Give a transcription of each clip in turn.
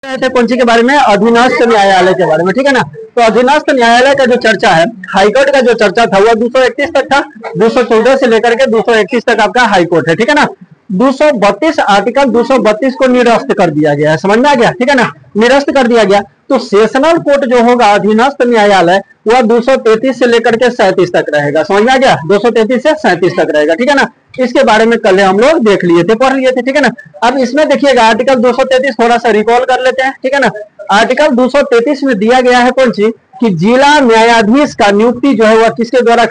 रहे थे कौन सी के बारे में, अधीनस्थ न्यायालय के बारे में, ठीक है ना। तो अधीनस्थ न्यायालय का जो चर्चा है, हाईकोर्ट का जो चर्चा था वह 231 तक था। 214 से लेकर के 231 तक आपका हाईकोर्ट है, ठीक है ना। 232 आर्टिकल 232 को निरस्त कर दिया गया है, समझ में आ गया, ठीक है ना, निरस्त कर दिया गया। तो सेशनल कोर्ट जो होगा अधीनस्थ न्यायालय वह 233 से लेकर के 37 तक रहेगा, समझ में आ गया, 233 से 37 तक रहेगा, ठीक है ना। इसके बारे में कल हम लोग देख लिए थे, पढ़ लिए थे, ठीक है ना। अब इसमें देखिएगा आर्टिकल 233 थोड़ा सा रिकॉल कर लेते हैं, ठीक है ना। आर्टिकल 233 में दिया गया है कौन सी, कि जिला न्यायाधीश का नियुक्ति जो है वह किसके द्वारा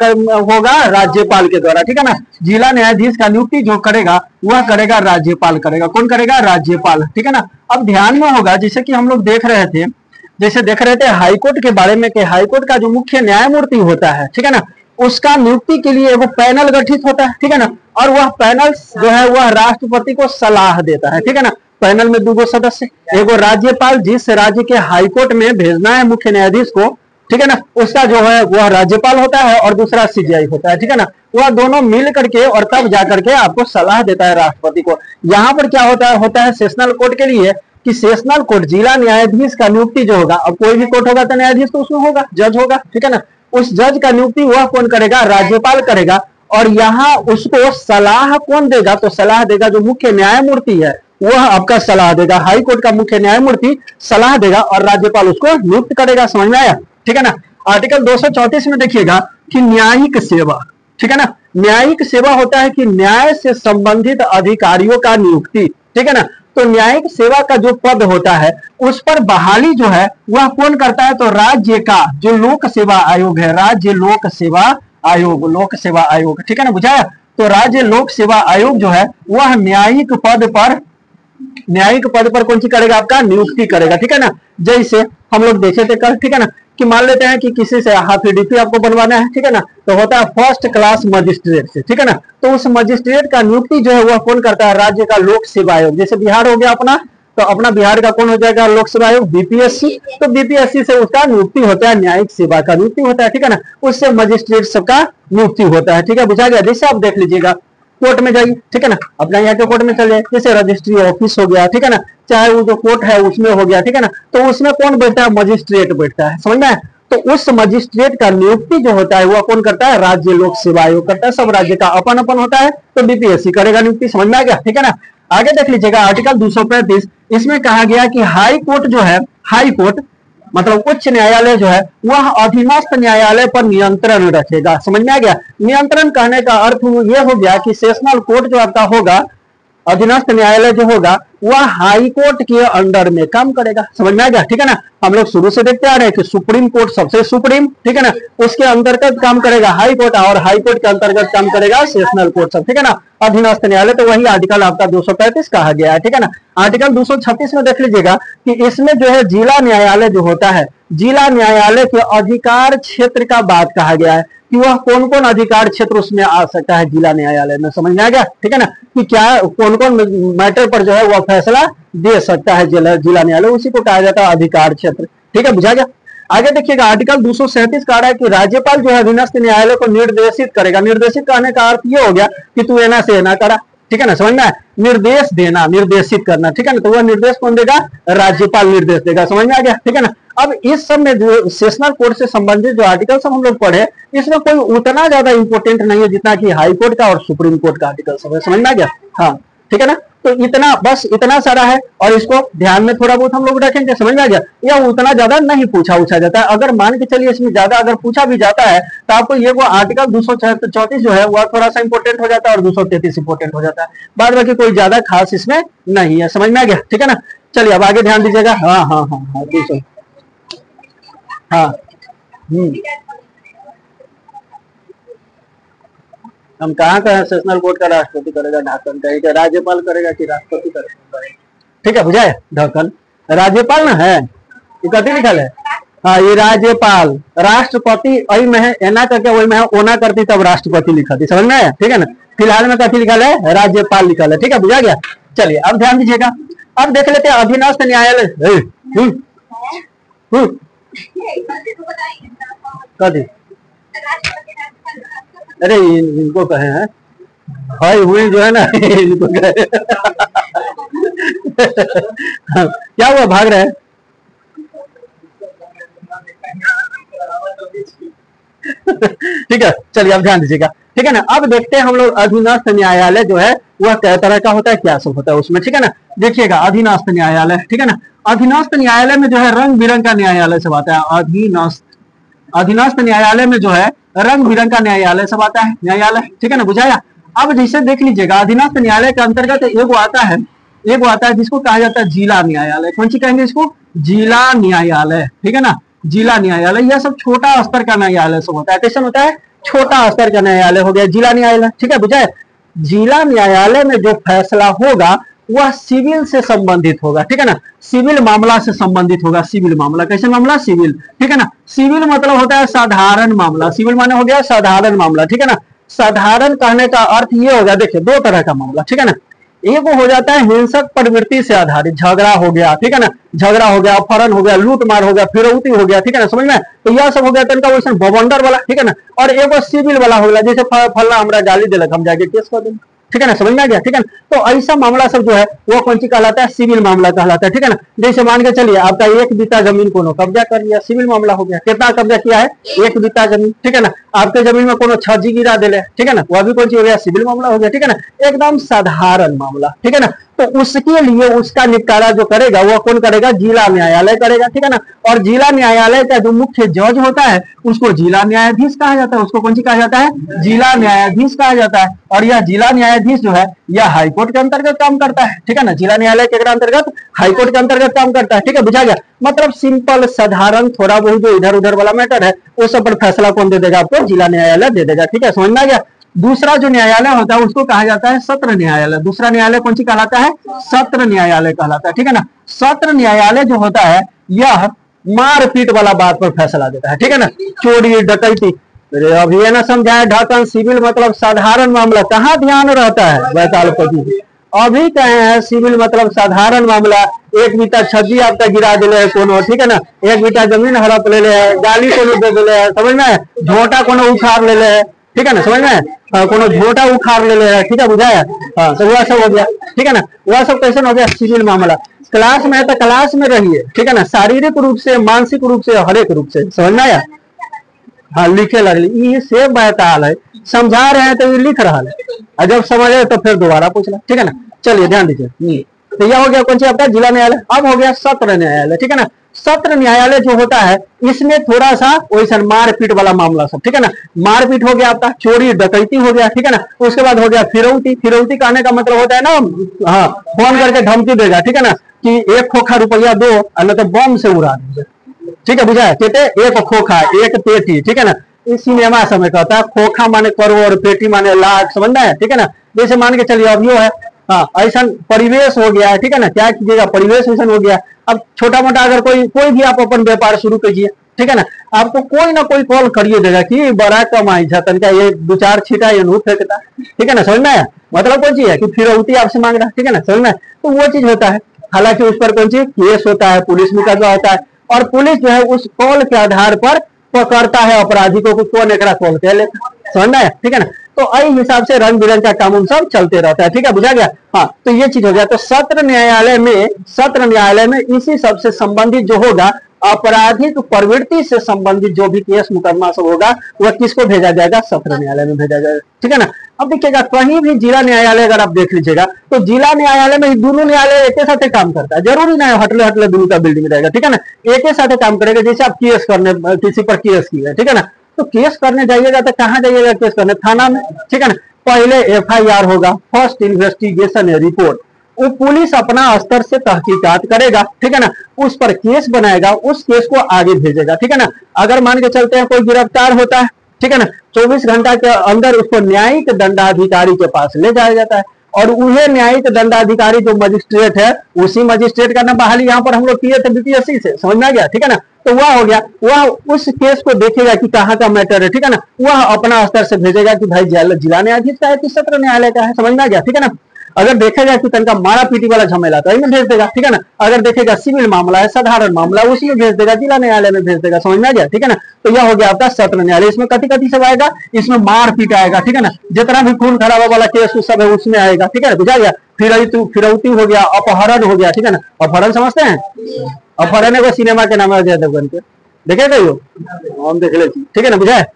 होगा, राज्यपाल के द्वारा, ठीक है ना। जिला न्यायाधीश का नियुक्ति जो करेगा वह करेगा राज्यपाल करेगा, कौन करेगा, राज्यपाल, ठीक है ना। अब ध्यान में होगा जैसे कि हम लोग देख रहे थे हाईकोर्ट के बारे में, कि हाईकोर्ट का जो मुख्य न्यायमूर्ति होता है, ठीक है ना, उसका नियुक्ति के लिए वो पैनल गठित होता है, ठीक है ना। और वह पैनल जो है वह राष्ट्रपति को सलाह देता है, ठीक है ना। पैनल में 2 सदस्य, एगो राज्यपाल जिस राज्य के हाईकोर्ट में भेजना है मुख्य न्यायाधीश को, ठीक है ना, उसका जो है वह राज्यपाल होता है, और दूसरा सीजीआई होता है, ठीक है ना। वह दोनों मिल करके और तब जाकर के आपको सलाह देता है राष्ट्रपति को। यहाँ पर क्या होता है सेशनल कोर्ट के लिए, कि सेशनल कोर्ट जिला न्यायाधीश का नियुक्ति जो होगा, अब कोई भी कोर्ट होगा तो न्यायाधीश तो उसमें होगा, जज होगा, ठीक है ना। उस जज का नियुक्ति वह कौन करेगा, राज्यपाल करेगा। और यहाँ उसको सलाह कौन देगा, तो सलाह देगा जो मुख्य न्यायमूर्ति है वह आपका सलाह देगा, हाई कोर्ट का मुख्य न्यायमूर्ति सलाह देगा और राज्यपाल उसको नियुक्त करेगा, समझ में आया, ठीक है ना। आर्टिकल 234 में देखिएगा कि न्यायिक सेवा, ठीक है ना, न्यायिक सेवा होता है कि न्याय से संबंधित अधिकारियों का नियुक्ति, ठीक है ना। तो न्यायिक सेवा का जो पद होता है उस पर बहाली जो है वह कौन करता है, तो राज्य का जो लोक सेवा आयोग है, राज्य लोक सेवा आयोग, ठीक है ना, बुझाया। तो राज्य लोक सेवा आयोग जो है वह न्यायिक पद पर कौन सी करेगा, आपका नियुक्ति करेगा, ठीक है ना। जैसे हम लोग देखे थे कल, ठीक है ना, कि मान लेते हैं कि किसी से हाफिडीपी आपको बनवाना है, ठीक है ना, तो होता है फर्स्ट क्लास मजिस्ट्रेट से, ठीक है ना। तो उस मजिस्ट्रेट का नियुक्ति जो है वह कौन करता है, राज्य का लोक सेवा आयोग। जैसे बिहार हो गया अपना, तो अपना बिहार का कौन हो जाएगा, लोक सेवा आयोग, बीपीएससी। तो बीपीएससी से उसका नियुक्ति होता है, न्यायिक सेवा का नियुक्ति होता है, ठीक है ना। उससे मजिस्ट्रेट सबका नियुक्ति होता है, ठीक है, बुझा गया। जैसे आप देख लीजिएगा कोर्ट में जाइए, ठीक है ना, अपना यहाँ के कोर्ट में चले, जैसे रजिस्ट्री ऑफिस हो गया, ठीक है ना, चाहे वो जो कोर्ट है उसमें हो गया, ठीक है ना। तो उसमें कौन बैठता है, मजिस्ट्रेट बैठता है, समझ में। तो उस मजिस्ट्रेट का नियुक्ति जो होता है वह कौन करता है, राज्य लोक सेवा आयोग करता है। सब राज्य का अपन अपन होता है, तो बीपीएससी करेगा नियुक्ति, समझ में आ गया, ठीक है ना। आगे देख लीजिएगा आर्टिकल 235, इसमें कहा गया कि हाई कोर्ट जो है, हाई कोर्ट मतलब उच्च न्यायालय जो है वह अधीनस्थ न्यायालय पर नियंत्रण रखेगा, समझ में आ गया। नियंत्रण कहने का अर्थ यह हो गया कि सेशनल कोर्ट जो आपका होगा, अधीनस्थ न्यायालय जो होगा वह हाई कोर्ट के अंडर में काम करेगा, समझ में आ गया, ठीक है ना। हम लोग शुरू से देखते आ रहे हैं कि सुप्रीम कोर्ट सबसे सुप्रीम, ठीक है ना, उसके अंतर्गत काम करेगा हाई कोर्ट, और हाई कोर्ट के अंतर्गत काम करेगा सेशनल कोर्ट सब, ठीक है ना, अधीनस्थ न्यायालय। तो वही आर्टिकल आपका 235 कहा गया है, ठीक है ना। आर्टिकल 236 में देख लीजिएगा कि इसमें जो है जिला न्यायालय जो होता है, जिला न्यायालय के अधिकार क्षेत्र का बात कहा गया है, कि वह कौन कौन अधिकार क्षेत्र उसमें आ सकता है जिला न्यायालय में, समझ में आ गया, ठीक है ना, कि क्या कौन कौन मैटर पर जो है वह फैसला दे सकता है जिला न्यायालय, उसी को कहा जाता है अधिकार क्षेत्र, ठीक है, बुझा गया। आगे देखिएगा आर्टिकल 237 कह रहा है कि राज्यपाल जो है अधीनस्थ न्यायालय को निर्देशित करेगा। निर्देशित करने का अर्थ ये हो गया कि तू एना से एना करा, ठीक है ना, समझ में आया। निर्देश देना, निर्देशित करना, ठीक है ना, तो वह निर्देश कौन देगा, राज्यपाल निर्देश देगा, समझ में आ गया, ठीक है ना। अब इस सब में जो सेशनल कोर्ट से संबंधित जो आर्टिकल सब हम लोग पढ़े, इसमें कोई उतना ज्यादा इंपोर्टेंट नहीं है जितना कि हाई कोर्ट का और सुप्रीम कोर्ट का आर्टिकल सब है, समझ में आ गया, हाँ, ठीक है ना। तो इतना बस इतना सारा है, और इसको ध्यान में थोड़ा बहुत हम लोग रखेंगे, समझ में आ गया। या उतना ज्यादा नहीं पूछा जाता है, अगर मान के चलिए इसमें ज्यादा अगर पूछा भी जाता है तो आपको ये वो आर्टिकल 234 जो है वह थोड़ा सा इंपोर्टेंट हो जाता है, और 233 इंपोर्टेंट हो जाता है, बाद बाकी कोई ज्यादा खास इसमें नहीं है, समझ में आ गया, ठीक है ना। चलिए अब आगे ध्यान दीजिएगा, हाँ हाँ हाँ हाँ, ठीक, हाँ, हम कहाँ का सेशनल कोर्ट का राष्ट्रपति करेगा, ढाकन का, राज्यपाल करेगा कि राष्ट्रपति करेगा, ठीक है, बुझाए। ढाकन राज्यपाल ना है, ये कथी लिखल है, हाँ, ये राज्यपाल, राष्ट्रपति अई में है, एना करके वही में है, ओना करती तब राष्ट्रपति लिखा थी, समझ में आया, ठीक है ना। फिलहाल में कथी लिखल है, राज्यपाल लिखल है, ठीक है, बुझा गया। चलिए अब ध्यान दीजिएगा, अब देख लेते हैं अधीनस्थ न्यायालय, कथी, अरे इनको कहे हैं भाई हुए जो है ना इनको क्या हुआ, भाग रहे हैं? ठीक है, चलिए अब ध्यान दीजिएगा। ठीक है ना, अब देखते हैं हम लोग अधीनस्थ न्यायालय जो है वह कै तरह का होता है, क्या सब होता है उसमें। ठीक है ना, देखिएगा अधीनस्थ न्यायालय। ठीक है ना, अधीनस्थ न्यायालय में जो है रंग बिरंग का न्यायालय सब आता है। अधीनस्थ न्यायालय में जो है रंग बिरंग का न्यायालय सब आता है, न्यायालय। ठीक है ना, बुझाया। अब जैसे देख लीजिएगा, अधीनस्थ न्यायालय के अंतर्गत एगो आता है जिसको कहा जाता है जिला न्यायालय। कौन सी कहेंगे इसको? जिला न्यायालय। ठीक है ना, जिला न्यायालय। यह सब छोटा स्तर का न्यायालय सब होता है। कैसे होता है? छोटा स्तर का न्यायालय हो गया जिला न्यायालय। ठीक है, बुझाए। जिला न्यायालय में जो फैसला होगा वह सिविल से संबंधित होगा। ठीक है ना, सिविल मामला से संबंधित होगा। सिविल मामला, कैसे मामला? सिविल। ठीक है ना, सिविल मतलब होता है साधारण मामला। सिविल माने हो गया साधारण मामला। ठीक है ना, साधारण कहने का अर्थ ये होगा, देखिए दो तरह का मामला। ठीक है ना, एक हो जाता है हिंसक प्रवृत्ति से आधारित, झगड़ा हो गया। ठीक है ना, झगड़ा हो गया, अपहरण हो गया, लूट मार हो गया, फिरौती हो गया। ठीक है ना, समझ में? तो यह सब हो गया तनका वैसे बवंडर वाला। ठीक है ना, और एगो सिविल वाला हो गया, जैसे फलना हमरा गाली दिलक, हम जाके केस कर देंगे। ठीक है ना, समझ में आ गया? ठीक है ना, तो ऐसा मामला सब जो है वो कौन सी कहलाता है? सिविल मामला कहलाता है। ठीक है ना, जैसे मान के चलिए आपका 1 बीता जमीन कोनो कब्जा कर लिया, सिविल मामला हो गया। कितना कब्जा किया है? 1 बीता जमीन। ठीक है ना, आपके जमीन में कोनो छजी गिरा दिले। ठीक है ना, वह भी कौन सी हो गया? सिविल मामला हो गया। ठीक है ना, एकदम साधारण मामला। ठीक है ना, तो उसके लिए उसका निपटारा जो करेगा वह कौन करेगा? जिला न्यायालय करेगा। ठीक है ना, और जिला न्यायालय का जो मुख्य जज होता है उसको जिला न्यायाधीश कहा जाता है। उसको कौन सी कहा जाता है? जिला न्यायाधीश कहा जाता है। और यह जिला न्यायाधीश जो है यह हाईकोर्ट के अंतर्गत काम करता है। ठीक है ना, जिला न्यायालय के अंतर्गत हाईकोर्ट के अंतर्गत काम करता है। ठीक है, बुझा गया? मतलब सिंपल साधारण थोड़ा बहुत जो इधर उधर वाला मैटर है वो सब पर फैसला कौन दे देगा? आपको जिला न्यायालय दे देगा। ठीक है, समझ में आ गया? दूसरा जो न्यायालय होता है उसको कहा जाता है सत्र न्यायालय। दूसरा न्यायालय कौन सी कहलाता है? सत्र न्यायालय कहलाता है। ठीक है ना, सत्र न्यायालय जो होता है यह मारपीट वाला बात पर फैसला देता है। ठीक है ना, चोरी डकैती। अभी ये ना समझाए ढाकन, सिविल मतलब साधारण मामला, कहाँ ध्यान रहता है वैतालपति? अभी कहे हैं सिविल मतलब साधारण मामला, 1 बीता छज्जी आपका गिरा दिले है कोनो। ठीक है ना, 1 बीता जमीन हड़प ले है, गाली कोनो दे दिले है, समझ में? झोटा कोनो उखाड़ ले है। ठीक है ना, समझ में? कोनो झोटा उखाड़ ले है। ठीक है, बुझाया? हाँ, तो वह सब हो गया। ठीक है ना, वह सब कैसे हो गया? सिविल मामला। क्लास में है तो क्लास में रहिए। ठीक है ना, शारीरिक रूप से, मानसिक रूप से, हर एक रूप से, समझ में आया? हाँ, लिखे लगली ये से बैताल है, समझा रहे हैं तो ये लिख रहा है, और जब समझ आए तो फिर दोबारा पूछना। ठीक है ना, चलिए ध्यान दीजिए। तो यह हो गया कौन सी आपका? जिला न्यायालय। अब हो गया सत्र न्यायालय। ठीक है ना, सत्र न्यायालय जो होता है इसमें थोड़ा सा वैसा मारपीट वाला मामला सब। ठीक है ना, मारपीट हो गया आपका, चोरी डकैती हो गया। ठीक है ना, उसके बाद हो गया फिरौती। फिरौती कहने का मतलब होता है ना, हाँ, फोन करके धमकी देगा। ठीक है ना, कि 1 खोखा रुपया दो, अन्य तो बम से उड़ा देंगे। ठीक है, बुझा? कहते 1 खोखा 1 पेटी। ठीक है ना, इस सिनेमा समय कहता है खोखा माने करोड़, पेटी माने लाख, समझना है? ठीक है ना, जैसे मान के चलिए अब यो है, हाँ, ऐसा परिवेश हो गया है। ठीक है ना, क्या कीजिएगा? परिवेश ऐसा हो गया। अब छोटा मोटा अगर कोई भी आप अपन व्यापार शुरू कीजिए। ठीक है ना, आपको कोई ना कोई कॉल करिए देगा कि बड़ा कमाई जातन का, ये 2-4 छीटा ये नूत फेंकता। ठीक है ना, समझना है? मतलब कौन चीज है कि फिरौती आपसे मांग रहा। ठीक है ना, समझना है? तो वो चीज होता है। हालांकि उस पर कौन सी केस होता है, पुलिस मुकदमा होता है, और पुलिस जो है उस कॉल के आधार पर पकड़ता है अपराधी को, कौन एक कॉल कर लेता। समझना है? ठीक है ना, तो आई हिसाब से रंग बिरंग का कानून सब चलते रहता है। ठीक है, बुझा गया? हाँ, तो ये चीज हो गया। तो सत्र न्यायालय में इसी सबसे संबंधित जो होगा, आपराधिक प्रवृत्ति से संबंधित जो भी केस मुकदमा सब होगा वह किसको भेजा जाएगा? सत्र न्यायालय में भेजा जाएगा। ठीक है ना, अब देखिएगा कहीं भी जिला न्यायालय अगर आप देख लीजिएगा तो जिला न्यायालय में दोनों न्यायालय एक साथ काम करता है। जरूरी नहीं हटले हटले दोनों का बिल्डिंग रहेगा। ठीक है ना, एक साथ काम करेगा। जैसे आप केस करने, किसी पर केस किया, ठीक है ना, तो केस करने जाइएगा तो कहाँ जाइएगा? केस करने थाना में। ठीक है ना, पहले FIR होगा, फर्स्ट इन्वेस्टिगेशन रिपोर्ट, वो पुलिस अपना स्तर से तहकीकात करेगा। ठीक है ना, उस पर केस बनाएगा, उस केस को आगे भेजेगा। ठीक है ना, अगर मान के चलते हैं कोई गिरफ्तार होता है, ठीक है ना, 24 घंटा के अंदर उसको न्यायिक दंडाधिकारी के पास ले जाया जाता है, और उन्हें न्यायिक दंडाधिकारी जो मजिस्ट्रेट है, उसी मजिस्ट्रेट का ना बहाली यहाँ पर हम लोग किए थे BPSC से, समझ में आ गया? ठीक है ना, तो वह हो गया, वह उस केस को देखेगा कि कहाँ का मैटर है। ठीक है ना, वह अपना स्तर से भेजेगा कि भाई जिला न्यायाधीश का है कि सत्र न्यायालय का है, समझ में आ गया? ठीक है ना, अगर देखेगा कि तनका मारा पीटी वाला झमेला तो में भेज देगा, ठीक है ना। अगर देखेगा सिविल मामला है, साधारण मामला, उसमें भेज देगा, जिला न्यायालय में भेज देगा। समझ में आ गया, ठीक है ना। तो यह हो गया आपका सत्र न्यायालय। इसमें कति कति सब आएगा, इसमें मार पीट आएगा, ठीक है ना। जितना भी खून खराबा वाला केस सब है उसमें आएगा, ठीक है ना, बुझा गया। फिरौती हो गया, अपहरण हो गया, ठीक है ना। अपहरण समझते हैं, अपहरण है वो सिनेमा के नाम है अजय देवगन के, देखे गई हो, हम देख ले, ठीक है ना, बुझाए।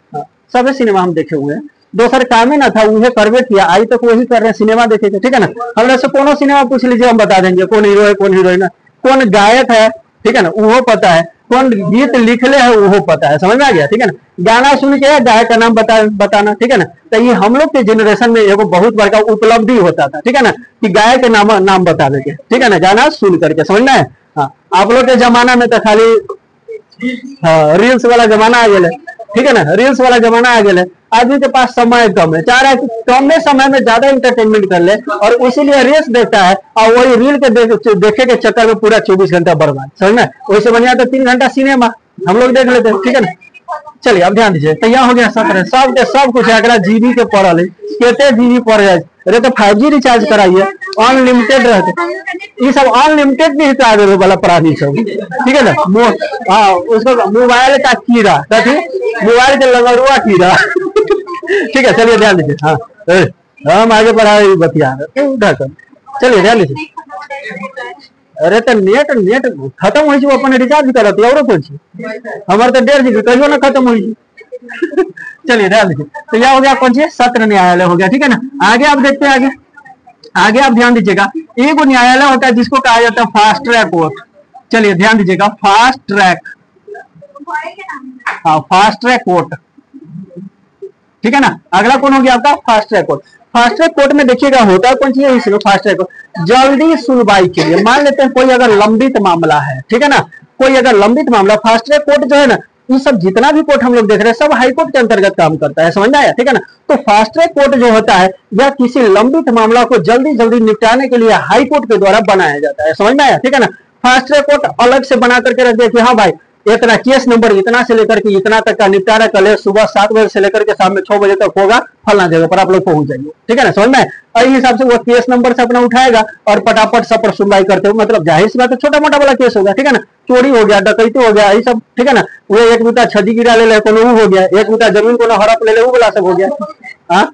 सब सिनेमा हम देखे हुए हैं। दोसर कामे ना था उन्हें करवे किया, आई तक वही कर रहे हैं, सिनेमा देखे थे, ठीक है ना। हमरा से कोनो सिनेमा पूछ लीजिए, हम बता देंगे कौन हीरो है, कौन हीरोइन है, कौन गायक है, ठीक है ना, वो पता है, कौन गीत लिखले है वो पता है। समझ में आ गया, ठीक है ना। गाना सुन के गायक का नाम बताना, ठीक है ना। तो ये हम लोग के जनरेशन में एगो बहुत बड़का उपलब्धि होता था, ठीक है ना, कि गायक के नाम बता देंगे, ठीक है ना, गाना सुन करके। समझना है। हाँ, आप लोग के जमाना में तो खाली रील्स वाला जमाना आ गया, ठीक है ना, रील्स वाला जमाना आ गया। आदमी के पास समय कम है, चाह रहा है कि कम समय में ज्यादा इंटरटेनमेंट कर ले, और इसीलिए रील्स देखता है, और वही रील के देखे के चक्कर में पूरा 24 घंटा बर्बाद। समझ में, वैसे बढ़िया तो 3 घंटा सिनेमा हम लोग देख लेते हैं, ठीक है ना। चलिए अब ध्यान दीजिए, तो यहाँ हो गया सत्र, सब के सब कुछ है, जीबी के पड़ल है, केते जीबी पड़ जाए। अरे तो 5G रिचार्ज कराइए, अनलिमिटेड रहते, ये सब अनलिमिटेड भी हिसाब वाला प्राणी सब, ठीक है ना। हाँ, उसको मोबाइल का कीड़ा, मोबाइल के लगरुआ कीड़ा, ठीक है। चलिए ध्यान दीजिए। हाँ, हम आगे बढ़ा बतिया, चलिए ध्यान दीजिए। अरे तो नेट खत्म हो अपन रिचार्ज करत और कुछ हमारे तो 1.5 GB कहियो ना खत्म हो। चलिए ध्यान दीजिए, तो यह हो गया कौन सी, सत्र न्यायालय हो गया, ठीक है ना। आगे आप देखते हैं, आगे आप ध्यान दीजिएगा, एक न्यायालय होता है जिसको कहा जाता है फास्ट ट्रैक कोर्ट। चलिए ध्यान दीजिएगा, फास्ट ट्रैक, हाँ फास्ट ट्रैक कोर्ट, ठीक है ना। अगला कौन हो गया आपका, fast track court. Fast track court में देखिएगा होता है कौन सी है, इसमें फास्ट ट्रैक कोर्ट जल्दी सुनवाई के लिए, मान लेते हैं कोई अगर लंबित मामला है, ठीक है ना, कोई अगर लंबित मामला, फास्ट ट्रैक कोर्ट जो है ना, ये सब जितना भी कोर्ट हम लोग देख रहे हैं सब हाई कोर्ट के अंतर्गत काम करता है। समझ में आया, ठीक है ना। तो फास्ट ट्रैक कोर्ट जो होता है यह किसी लंबित मामला को जल्दी जल्दी निपटाने के लिए हाई कोर्ट के द्वारा बनाया जाता है। समझ में आया, ठीक है ना। फास्ट ट्रैक कोर्ट अलग से बना करके रख दिया कि हाँ भाई इतना केस नंबर इतना से लेकर के इतना तक का निपटारा कल सुबह 7 बजे से लेकर के शाम में 6 बजे तक होगा, फलना जगह पर आप लोग पहुंच जाएंगे, ठीक है ना। समझ में, और इस हिसाब से वो केस नंबर से अपना उठाएगा और फटाफट सब पर सुनवाई करते हो, मतलब जाहिर सी बात है छोटा मोटा वाला केस होगा, ठीक है ना। चोरी हो गया, डकैती हो गया, ये सब, ठीक है ना। वो 1 बीता छजी गिरा ले कोनो हो गया, 1 बीता जमीन कोनो हड़प ले वो वाला सब हो गया, हाँ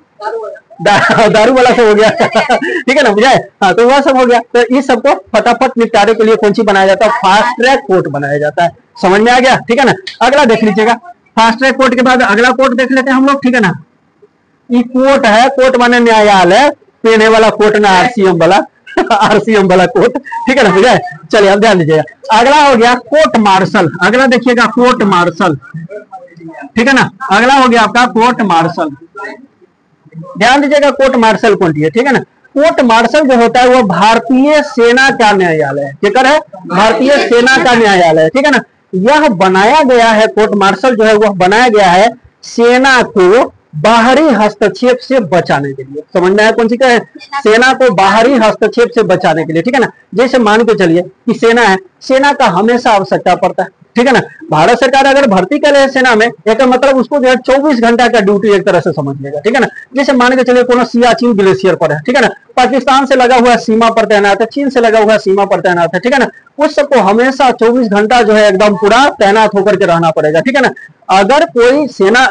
दारू वाला सब हो गया, ठीक है ना, बुझाए। हाँ, तो वह सब हो गया। तो इस सबको फटाफट निपटारे के लिए कौन सी बनाया जाता है, फास्ट ट्रैक कोर्ट बनाया जाता है। समझ में आ गया, ठीक है ना। अगला देख लीजिएगा, फास्ट ट्रैक कोर्ट के बाद अगला कोर्ट देख लेते हैं हम लोग, ठीक है ना। ये कोर्ट है, कोर्ट माने न्यायालय, पीने वाला कोर्ट ना RCM वाला RCM वाला कोर्ट, ठीक है ना, बुझाए। चलिए अब ध्यान दीजिएगा, अगला हो गया कोर्ट मार्शल। अगला देखिएगा कोर्ट मार्शल, ठीक है ना। अगला हो गया आपका कोर्ट मार्शल, ध्यान दीजिएगा कोर्ट मार्शल कौन है, ठीक है ना। कोर्ट मार्शल जो होता है वो भारतीय सेना का न्यायालय है, क्या है, भारतीय सेना का न्यायालय है, ठीक है ना। यह बनाया गया है, कोर्ट मार्शल जो है वह बनाया गया है सेना को बाहरी हस्तक्षेप से बचाने के लिए। समझ में आया कौन सी क्या है, सेना को बाहरी हस्तक्षेप से बचाने के लिए, ठीक है ना। जैसे मान के चलिए कि सेना है, सेना का हमेशा आवश्यकता पड़ता है, ठीक है ना। भारत सरकार अगर भर्ती करे सेना में, एक मतलब उसको जो है 24 घंटा का ड्यूटी एक तरह से समझ लेगा, ठीक है ना। जैसे मान के चलिए कोनो सियाचिन ग्लेशियर पर है, ठीक है ना, पाकिस्तान से लगा हुआ सीमा पर तैनात है, चीन से लगा हुआ सीमा पर तैनात है, ठीक है ना। उस सबको हमेशा 24 घंटा जो है एकदम पूरा तैनात होकर के रहना पड़ेगा, ठीक है ना। अगर कोई सेना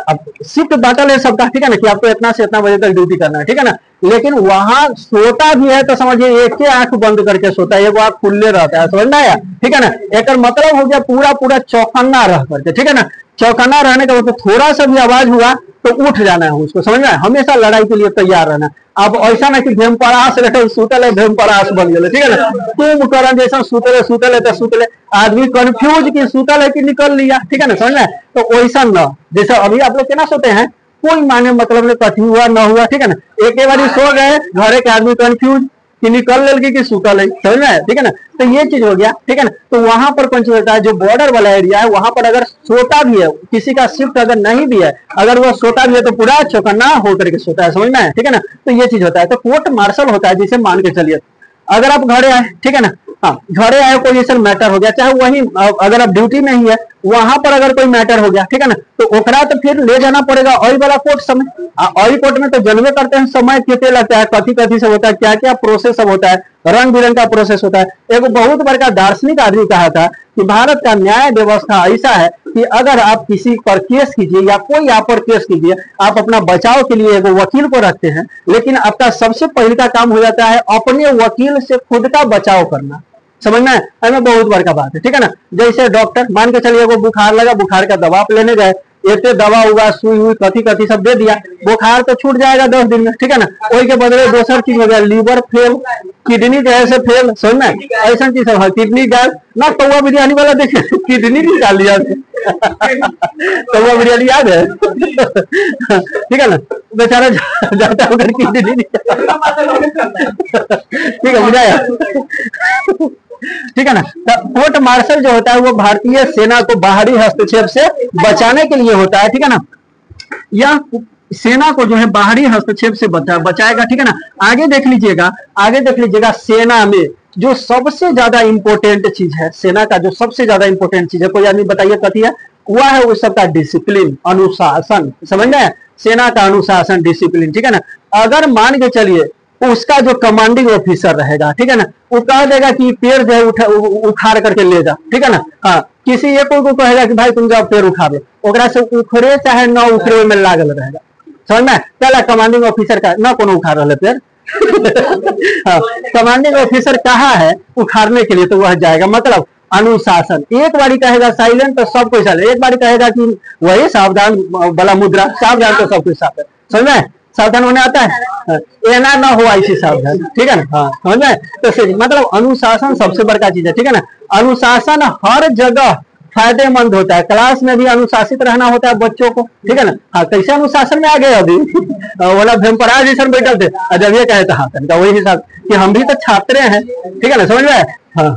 शिफ्ट बांटा ले सबका, ठीक है ना, कि आपको इतना से इतना बजे तक ड्यूटी करना है, ठीक है ना, लेकिन वहां सोता भी है तो समझिए एक ही आंख बंद करके सोता है, एक आंख खुले रहता है। समझ में आया, ठीक है ना। एक मतलब हो गया पूरा पूरा चौकन्ना रह करके, ठीक है ना। चौकन्ना रहने का मतलब थोड़ा सा भी आवाज हुआ तो उठ जाना है उसको, समझ में, हमेशा लड़ाई के लिए तैयार रहना। अब ऐसा ना कि भेमपरास रहे सुतल है, भेमपरास बन गए, ठीक है ना। तुम करण जैसा सुतल है तो सुतल है, आदमी कंफ्यूज कि सुतल है कि निकल लिया, ठीक है ना, समझ में। तो वैसा न, जैसे अभी आप लोग क्या सोते हैं, कोई माने मतलब नहीं, कथी हुआ न हुआ, ठीक है ना। एक बार सो गए, घरे के आदमी कंफ्यूज कि निकल ले कि सुतल है, समझ में, ठीक है ना। तो ये चीज हो गया, ठीक है ना। तो वहां पर कौन चीज होता है, जो बॉर्डर वाला एरिया है वहां पर अगर सोता भी है, किसी का शिफ्ट अगर नहीं भी है, अगर वो सोता भी है तो पूरा चौकन्ना होकर के सोता है, समझ में, ठीक है ना। तो ये चीज होता है। तो कोर्ट मार्शल होता है, जिसे मान के चलिए अगर आप घरे आए, ठीक है ना, हाँ घरे आए, कोई ऐसा मैटर हो गया, चाहे वही अगर आप ड्यूटी में ही है वहां पर अगर कोई मैटर हो गया, ठीक है ना, तो ओकरा तो फिर ले जाना पड़ेगा ऑयल वाला कोर्ट समय। ऑयल कोर्ट में तो जनवे करते हैं समय कितने लगता है, कथी कथी सब होता है, क्या क्या प्रोसेस सब होता है, रंग बिरंग का प्रोसेस होता है। एक बहुत बड़ा दार्शनिक आदमी कहा था कि भारत का न्याय व्यवस्था ऐसा है कि अगर आप किसी पर केस कीजिए या कोई आप पर केस कीजिए, आप अपना बचाव के लिए एक वकील को रखते हैं, लेकिन आपका सबसे पहले का काम हो जाता है अपने वकील से खुद का बचाव करना। समझना है, हमें बहुत बड़का बात है, ठीक है ना। जैसे डॉक्टर मान के चलिए वो बुखार लगा, बुखार का दवा आप लेने गए, एक दवा हुआ, सुई हुई, कथी कथी सब दे दिया, बुखार तो छूट जाएगा 10 दिन में, ठीक है ना। वही के बदले दूसर चीज हो गया, लीवर फेल, किडनी जो है फेल, समझना है, ऐसा चीज है, किडनी गैस ना, कौवा बिरयानी वाला देखे किडनी निकाल लिया कौवा बिरयानी याद है ठीक है ना, बेचारा जाता होकर किडनी ठीक है, बुझाया ठीक है ना। कोर्ट मार्शल जो होता है वो भारतीय सेना को बाहरी हस्तक्षेप से बचाने के लिए होता है, ठीक है ना। यह सेना को जो है बाहरी हस्तक्षेप से बचाएगा, ठीक है ना। आगे देख लीजिएगा, आगे देख लीजिएगा, सेना में जो सबसे ज्यादा इंपॉर्टेंट चीज है, सेना का जो सबसे ज्यादा इंपॉर्टेंट चीज है, कोई आदमी बताइए कथी है, वह है उस सबका डिसिप्लिन, अनुशासन। समझ रहे हैं, सेना का अनुशासन, डिसिप्लिन, ठीक है ना। अगर मान के चलिए उसका जो कमांडिंग ऑफिसर रहेगा, ठीक है ना, वो कह देगा कि पेड़ जो है उखाड़ करके ले जा, ठीक है ना। हाँ, किसी एक को कहेगा कि भाई तुम जाओ पेड़ उखाड़ लो, ओकरा से उखड़े चाहे न उखड़े में लागल रहेगा। समझ में, चला कमांडिंग ऑफिसर का न कोनो उखाड़ रहे पेड़ हाँ, कमांडिंग ऑफिसर कहा है उखाड़ने के लिए तो वह जाएगा, मतलब अनुशासन। एक बारी कहेगा साइलेंट तो सब कुछ साइलेंट, एक बारी कहेगा कि वही सावधान वाला मुद्रा, सावधान तो सब कुछ सावधान। समझ में, सावधान होने आता है, एना ना हो ऐसी सावधान, ठीक है ना। हाँ, समझ में, तो मतलब अनुशासन सबसे बड़का चीज है, ठीक है ना। अनुशासन हर जगह फायदेमंद होता है, क्लास में भी अनुशासित रहना होता है बच्चों को, ठीक है ना। हाँ, कैसे अनुशासन में आ गए अभी वाला भेमपरा जैसा बैठल थे, जब ये कहे हाँ तनका वही हिसाब कि हम भी तो छात्र हैं, ठीक है ना, समझ में। हाँ,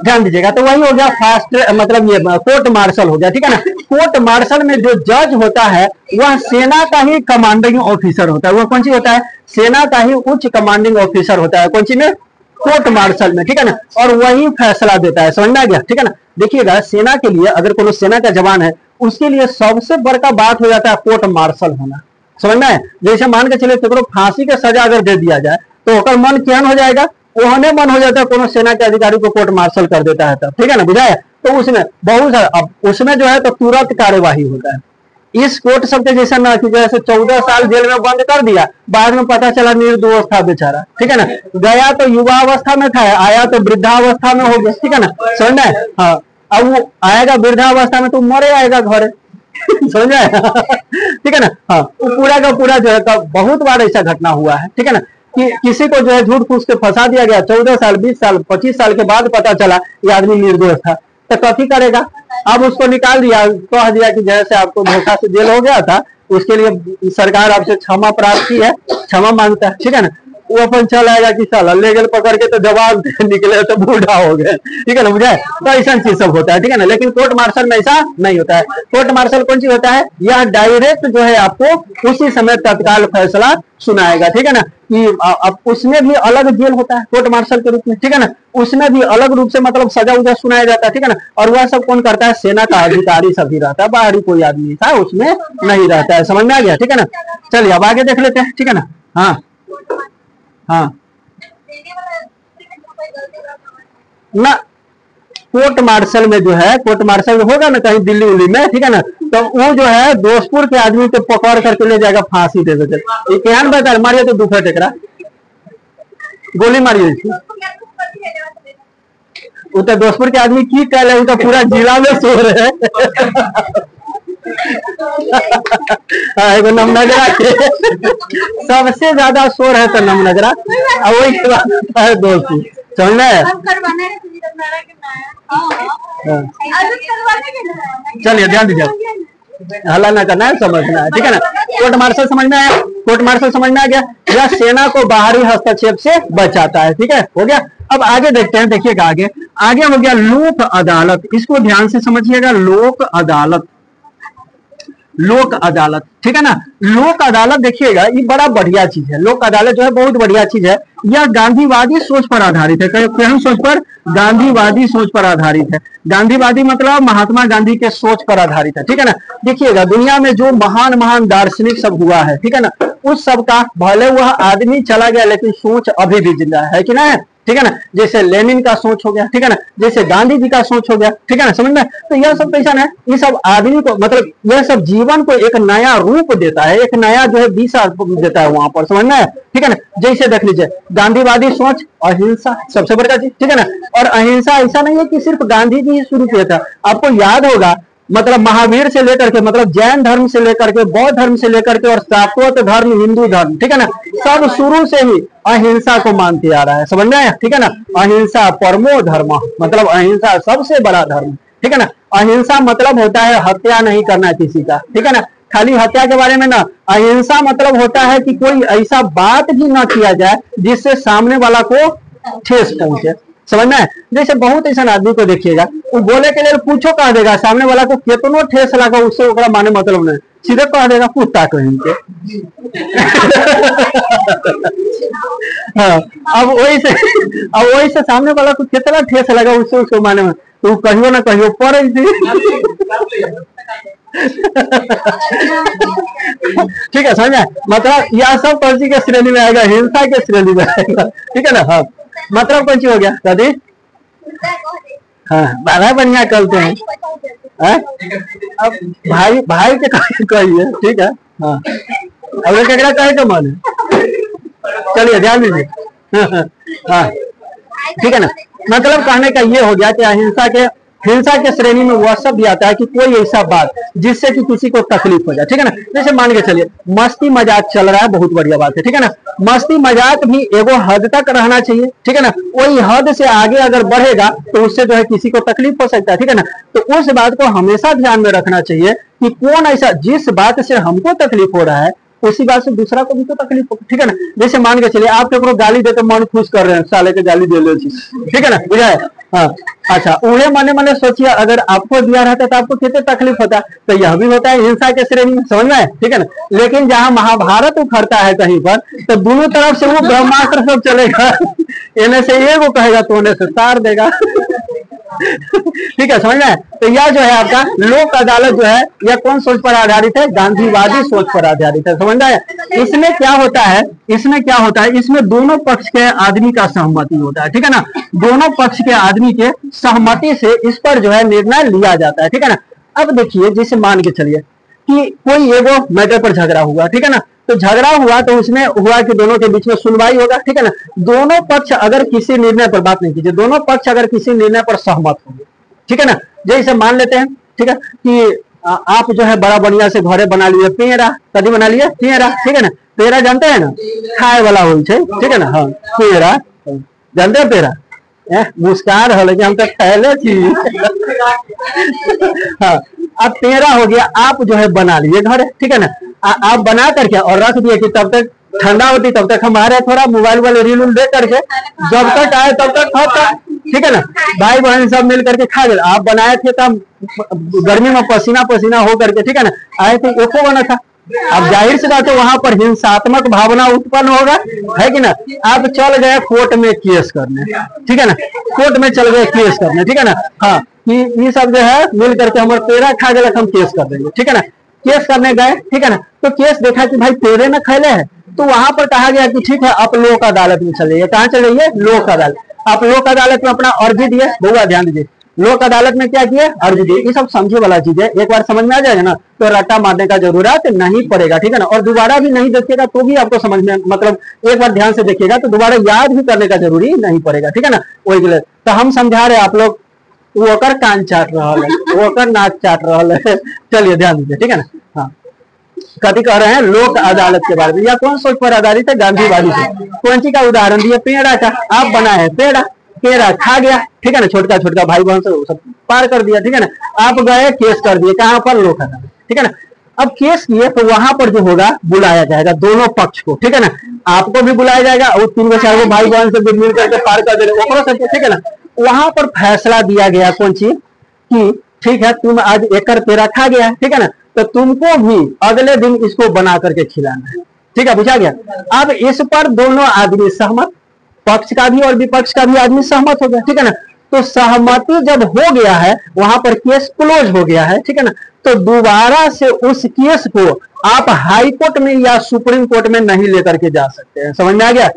ध्यान दीजिएगा, तो वही हो गया फास्ट, मतलब ये कोर्ट मार्शल हो गया, ठीक है ना। कोर्ट मार्शल में जो जज होता है वह सेना का ही कमांडिंग ऑफिसर होता है। वह कौन सी होता है, सेना का ही उच्च कमांडिंग ऑफिसर होता है, कौन सी में, कोर्ट मार्शल में, ठीक है ना। और वही फैसला देता है, समझ में आ गया, ठीक है ना। देखिएगा, सेना के लिए अगर कोई सेना का जवान है, उसके लिए सबसे बड़का बात हो जाता है कोर्ट मार्शल होना। समझ में, जैसे मान के चलिए तो फांसी के सजा अगर दे दिया जाए तो ओकर मन क्या हो जाएगा, ओहने मन हो जाता है, कोनो सेना के अधिकारी को कोर्ट मार्शल कर देता है तब, ठीक है ना, बुझाया। तो उसमें बहुत सारा, अब उसमें जो है तो तुरंत कार्यवाही होता है। इस कोर्ट सबके जैसा ना कि जैसे 14 साल जेल में बंद कर दिया, बाद में पता चला निर्दोष था बेचारा, ठीक है ना। गया तो युवा अवस्था में था, आया तो वृद्धावस्था में हो गया, ठीक है ना, समझ में। हाँ, अब वो आएगा वृद्धावस्था में तो मरे आएगा घरे समझ में ठीक है ना। हाँ, वो पूरा का पूरा जो है बहुत बार ऐसा घटना हुआ है, ठीक है ना, कि किसी को जो है झूठ फूस के फंसा दिया गया, 14 साल 20 साल 25 साल के बाद पता चला ये आदमी निर्दोष था, तो कथी करेगा, अब उसको निकाल दिया, कह दिया कि जैसे आपको धोखा से जेल हो गया था, उसके लिए सरकार आपसे क्षमा प्राप्त की है, क्षमा मांगता है, ठीक है ना। वो अपन चल आएगा कि साला ले गए पकड़ के तो जवाब निकले तो बूढ़ा हो गए, ठीक है ना, मुझे तो ऐसा चीज सब होता है, ठीक है ना। लेकिन कोर्ट मार्शल में ऐसा नहीं होता है। कोर्ट मार्शल कौन चीज होता है, यह डायरेक्ट जो है आपको उसी समय तत्काल फैसला सुनाएगा, ठीक है ना। कि अब उसमें भी अलग जेल होता है कोर्ट मार्शल के रूप में, ठीक है ना, उसमें भी अलग रूप से मतलब सजा उजा सुनाया जाता है, ठीक है ना। और वह सब कौन करता है, सेना का अधिकारी सभी रहता है, बाहरी कोई आदमी था उसमें नहीं रहता है, समझ में आ गया, ठीक है ना। चलिए अब आगे देख लेते हैं, ठीक है ना। हाँ हाँ, ना कोर्ट मार्शल में जो है, कोर्ट मार्शल होगा ना कहीं दिल्ली उल्ली में, ठीक है ना, तो वो जो है दोस्तपुर के आदमी को पकड़ करके ले जाएगा फांसी दे देते, क्या बता मारिए तो दुखा टेकरा गोली मारिए, वो तो दोस्तपुर के आदमी की कह रहे, उनका पूरा जिला में शोर है नमनगरा के सबसे ज्यादा शोर है तो नमनगरा, वही के बाद है दोस्तपुर, समझ में। चलिए ध्यान दीजिए, हल्ला ना करना है, समझना है, ठीक है ना। कोर्ट मार्शल समझ में आया, कोर्ट मार्शल समझ में आ गया, यह सेना को बाहरी हस्तक्षेप से बचाता है, ठीक है, हो गया। अब आगे देखते हैं, देखिएगा आगे, आगे हो गया लोक अदालत, इसको ध्यान से समझिएगा, लोक अदालत। लोक अदालत, ठीक है ना। लोक अदालत देखिएगा ये बड़ा बढ़िया चीज है, लोक अदालत जो है बहुत बढ़िया चीज है। यह गांधीवादी सोच पर आधारित है, कौन सोच पर? गांधीवादी सोच पर आधारित है। गांधीवादी मतलब महात्मा गांधी के सोच पर आधारित है, ठीक है ना। देखिएगा दुनिया में जो महान महान दार्शनिक सब हुआ है, ठीक है ना, उस सब का भले वह आदमी चला गया लेकिन सोच अभी भी जिंदा है कि ना, ठीक है ना। जैसे लेनिन का सोच हो गया, ठीक है ना, जैसे गांधी जी का सोच हो गया, ठीक है ना, समझ में। तो यह सब कैसा है, ये सब आदमी को मतलब यह सब जीवन को एक नया रूप देता है, एक नया जो है दिशा देता है वहां पर, समझना है, ठीक है ना। जैसे देख लीजिए गांधीवादी सोच, अहिंसा सबसे बड़ा चीज, ठीक है ना। और अहिंसा ऐसा नहीं है कि सिर्फ गांधी जी ही शुरू किया था, आपको याद होगा मतलब महावीर से लेकर के मतलब जैन धर्म से लेकर के बौद्ध धर्म से लेकर के और शाक्वत धर्म, हिंदू धर्म, ठीक है ना, सब शुरू से ही अहिंसा को मानते आ रहा है, समझ में आया, ठीक है ना। अहिंसा परमो धर्म, मतलब अहिंसा सबसे बड़ा धर्म, ठीक है ना। अहिंसा मतलब होता है हत्या नहीं करना किसी का, ठीक है ना। खाली हत्या के बारे में ना, अहिंसा मतलब होता है कि कोई ऐसा बात भी ना किया जाए जिससे सामने वाला को ठेस पहुंचे, समझना है। जैसे बहुत ऐसा आदमी को देखिएगा वो बोले के लिए पूछो कह देगा, सामने वाला को कितनो ठेस लगा उससे ओकरा माने मतलब नहीं, सीधे कह देगा कुत्ता कहीं के। हाँ, अब वही से सामने वाला को कितना ठेस लगा उससे उसको माने में, तो कहियो ना कहियो पर ठीक है, समझ। मतलब यह सब कौन सी के श्रेणी में आएगा? हिंसा के श्रेणी में आएगा, ठीक है ना। हाँ, मतलब कौन सी हो गया दादी? हाँ, बड़ा बढ़िया करते हैं। अब भाई भाई के कहिए, ठीक है। हाँ, अब केकरा कहे के मन है, चलिए ध्यान दीजिए। हाँ, ठीक है ना। मतलब कहने का ये हो गया कि हिंसा के श्रेणी में वह सब भी आता है कि कोई ऐसा बात जिससे कि किसी को तकलीफ हो जाए, ठीक है ना। जैसे मान के चलिए मस्ती मजाक चल रहा है, बहुत बढ़िया बात है, ठीक है ना। मस्ती मजाक भी एगो हद तक रहना चाहिए, ठीक है ना। वही हद से आगे अगर बढ़ेगा तो उससे जो है किसी को तकलीफ हो सकता है, ठीक है ना। तो उस बात को हमेशा ध्यान में रखना चाहिए कि कौन ऐसा जिस बात से हमको तकलीफ हो रहा है उसी बात से दूसरा को भी तो तकलीफ हो, ठीक है ना। जैसे मान के चलिए आप केकरो गाली देकर मन खुश कर रहे हैं, साले के गाली दे ले, ठीक है ना, बुझा है। हाँ, अच्छा, उन्हें मने सोचिए अगर आपको दिया रहता तो आपको कितने तकलीफ होता, तो यह भी होता है हिंसा के श्रेणी में, समझ में, ठीक है ना। लेकिन जहां महाभारत उखड़ता है कहीं पर तो दोनों तरफ से वो ब्रह्मास्त्र सब चलेगा, इन्हें से ये वो कहेगा तो उन्हें से तार देगा। ठीक है, समझ में। तो यह जो है आपका लोक अदालत जो है यह कौन सोच पर आधारित है? गांधीवादी सोच पर आधारित है, समझ में। इसमें क्या होता है, इसमें दोनों पक्ष के आदमी का सहमति होता है, ठीक है ना। दोनों पक्ष के आदमी के सहमति से इस पर जो है निर्णय लिया जाता है, ठीक है ना। अब देखिए जैसे मान के चलिए कि कोई एगो मैटर पर झगड़ा हुआ, ठीक है ना। तो झगड़ा हुआ तो उसमें हुआ कि दोनों के बीच में सुनवाई होगा, ठीक है ना। दोनों पक्ष अगर किसी निर्णय पर, बात नहीं कीजिए, दोनों पक्ष अगर किसी निर्णय पर सहमत होंगे, ठीक है ना। जैसे मान लेते हैं, ठीक है, कि आप जो है बड़ा बढ़िया से घरे बना लिए पेड़ा, कभी बना लिए पेड़ा, ठीक है ना। पेड़ा जानते हैं ना, खाए वाला हो, ठीक है ना। हाँ, पेड़ा जानते हैं, पेड़ा मुस्कान हो लेकिन हम तो पहले थी। हाँ, अब पेड़ा हो गया, आप जो है बना लिए घर, ठीक है ना। आप बना करके और रख दिए कि तब तक ठंडा होती, तब तक हमारे थोड़ा मोबाइल वाले रील देख करके जब तक आए तब तक खाता, ठीक है ना। भाई बहन सब मिल करके खा गए। आप बनाए थे तब गर्मी में पसीना पसीना हो करके, ठीक है ना, आए थे, एको बना था। अब जाहिर सी बात है वहां पर हिंसात्मक भावना उत्पन्न होगा, है कि ना। आप चल गए कोर्ट में केस करने, ठीक है ना, कोर्ट में चल गए केस करने, ठीक है ना। हाँ, ये सब जो है मिल करके हमारे पेड़ा खा गए, हम केस कर देंगे, ठीक है ना। केस करने गए, ठीक है ना, तो केस देखा कि भाई पेड़े न खैले हैं, तो वहां पर कहा गया कि ठीक है आप लोक अदालत में चले जाइए। कहाँ चले जाइए? लोक अदालत। आप लोक अदालत में अपना अर्जी दिए, बहुआ ध्यान दीजिए, लोक अदालत में क्या किए? अर्जी दिए। ये सब समझे वाला चीज है, एक बार समझ में आ जाएगा ना तो रट्टा मारने का जरूरत नहीं पड़ेगा, ठीक है ना। और दोबारा भी नहीं देखिएगा तो भी आपको समझ में, मतलब एक बार ध्यान से देखिएगा तो दोबारा याद भी करने का जरूरी नहीं पड़ेगा, ठीक है ना। वही के लिए तो हम समझा रहे, आप लोग वो कान चाट रहा है, वो नाक चाट रहा है। चलिए ध्यान दीजिए, ठीक है ना। हाँ, कभी कह रहे हैं लोक अदालत के बारे में, या कौन सोच पर आधारित है? गांधीवादी से। कौन सी का उदाहरण दिए? पेड़ा का। आप बनाए हैं पेड़ा, पेड़ा खा गया, ठीक है ना, छोटका छोटका भाई बहन से सब पार कर दिया, ठीक है ना। आप गए केस कर दिए, कहाँ पर? लोक अदालत, ठीक है ना। अब केस किए तो वहां पर जो होगा बुलाया जाएगा दोनों पक्ष को, ठीक है ना। आपको भी बुलाया जाएगा और 3-4 भाई बहन से मिल करके पार कर दे, ठीक है ना। वहां पर फैसला दिया गया कौन चीज कि ठीक है तुम आज 1 पेड़ा खा गया, ठीक है ना, तो तुमको भी अगले दिन इसको बना करके खिलाना है। ठीक है, बुझा गया। अब इस पर दोनों आदमी सहमत, पक्ष का भी और विपक्ष का भी आदमी सहमत हो गया। ठीक है ना, तो सहमति जब हो गया है वहां पर केस क्लोज हो गया है। ठीक है ना, तो दोबारा से उस केस को आप हाई कोर्ट में या सुप्रीम कोर्ट में नहीं लेकर के जा सकते हैं। समझ में आ गया?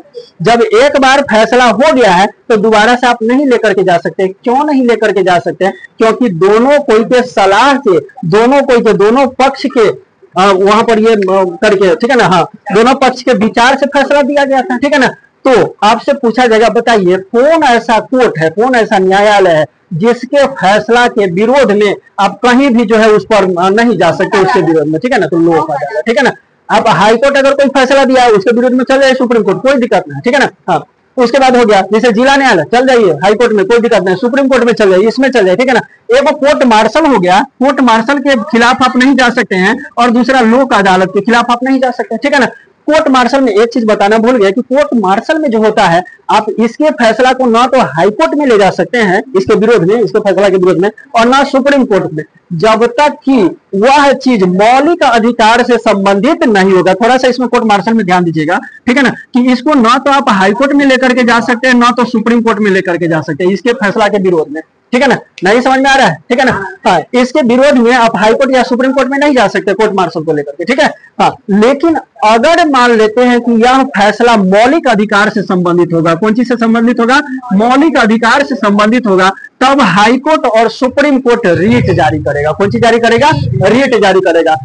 जब एक बार फैसला हो गया है तो दोबारा से आप नहीं लेकर के जा सकते। क्यों नहीं लेकर के जा सकते हैं? क्योंकि दोनों कोई के सलाह से, दोनों पक्ष के वहां पर ये करके, ठीक है ना, हाँ, दोनों पक्ष के विचार से फैसला दिया गया था। ठीक है ना, तो आपसे पूछा जाएगा, बताइए कौन ऐसा कोर्ट है, कौन ऐसा न्यायालय है जिसके फैसला के विरोध में आप कहीं भी जो है उस पर नहीं जा सकते, उसके विरोध में। ठीक है ना, तो लोक अदालत। ठीक है ना, आप हाई कोर्ट अगर कोई फैसला दिया है उसके विरोध में चल जाए सुप्रीम कोर्ट, कोई दिक्कत नहीं। ठीक है ना, हाँ, उसके बाद हो गया जैसे जिला न्यायालय, चल जाइए हाई कोर्ट में, कोई दिक्कत नहीं, सुप्रीम कोर्ट में चल जाइए, इसमें चल जाइए। ठीक है ना, एक कोर्ट मार्शल हो गया, कोर्ट मार्शल के खिलाफ आप नहीं जा सकते हैं, और दूसरा लोक अदालत के खिलाफ आप नहीं जा सकते। ठीक है ना, कोर्ट मार्शल में एक चीज बताना भूल गया कि कोर्ट मार्शल में जो होता है, आप इसके फैसला को ना तो हाई कोर्ट में ले जा सकते हैं इसके विरोध में, इसके फैसला के विरोध में, और ना सुप्रीम कोर्ट में, जब तक कि वह चीज मौलिक अधिकार से संबंधित नहीं होगा। थोड़ा सा इसमें कोर्ट मार्शल में ध्यान दीजिएगा। ठीक है ना, कि इसको ना तो आप हाई कोर्ट में लेकर के जा सकते हैं, ना तो सुप्रीम कोर्ट में लेकर के जा सकते हैं इसके फैसला के विरोध में। ठीक है ना, नहीं समझ में आ रहा है? ठीक है ना, हाँ, इसके विरोध में आप हाई कोर्ट या सुप्रीम कोर्ट में नहीं जा सकते कोर्ट मार्शल को लेकर के। ठीक है, हाँ, लेकिन अगर मान लेते हैं कि यह फैसला मौलिक अधिकार से संबंधित होगा, कौन चीज से संबंधित होगा? मौलिक अधिकार से संबंधित होगा, तब हाई कोर्ट और सुप्रीम कोर्ट रीट जारी करेगा। कौन चीज जारी करेगा? रीट जारी करेगा।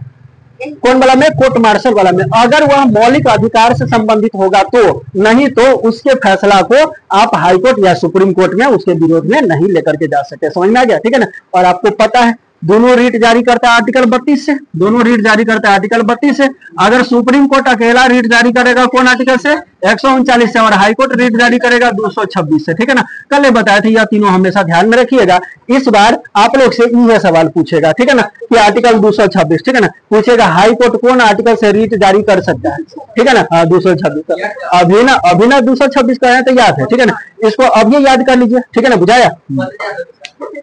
कौन वाला में? कोर्ट मार्शल वाला में। अगर वह मौलिक अधिकार से संबंधित होगा तो, नहीं तो उसके फैसला को आप हाई कोर्ट या सुप्रीम कोर्ट में उसके विरोध में नहीं लेकर के जा सकते। समझ में आ गया? ठीक है ना, और आपको पता है दोनों रीट जारी करता है आर्टिकल 32 से, दोनों रीट जारी करता है आर्टिकल 32 से। अगर सुप्रीम कोर्ट अकेला रीट जारी करेगा कौन आर्टिकल से? 139 से, और हाई कोर्ट रीट जारी करेगा 226 से। ठीक है ना, कल बताया था, यह तीनों हमेशा ध्यान में रखिएगा। इस बार आप लोग से यह सवाल पूछेगा। ठीक है ना, कि आर्टिकल 226, ठीक है ना, पूछेगा हाई कोर्ट कौन आर्टिकल से रीट जारी कर सकता है? ठीक है ना, हाँ, 226 अभिनव 226 का है तो याद है। ठीक है ना, इसको अब ये याद कर लीजिए। ठीक है ना, बुझाया?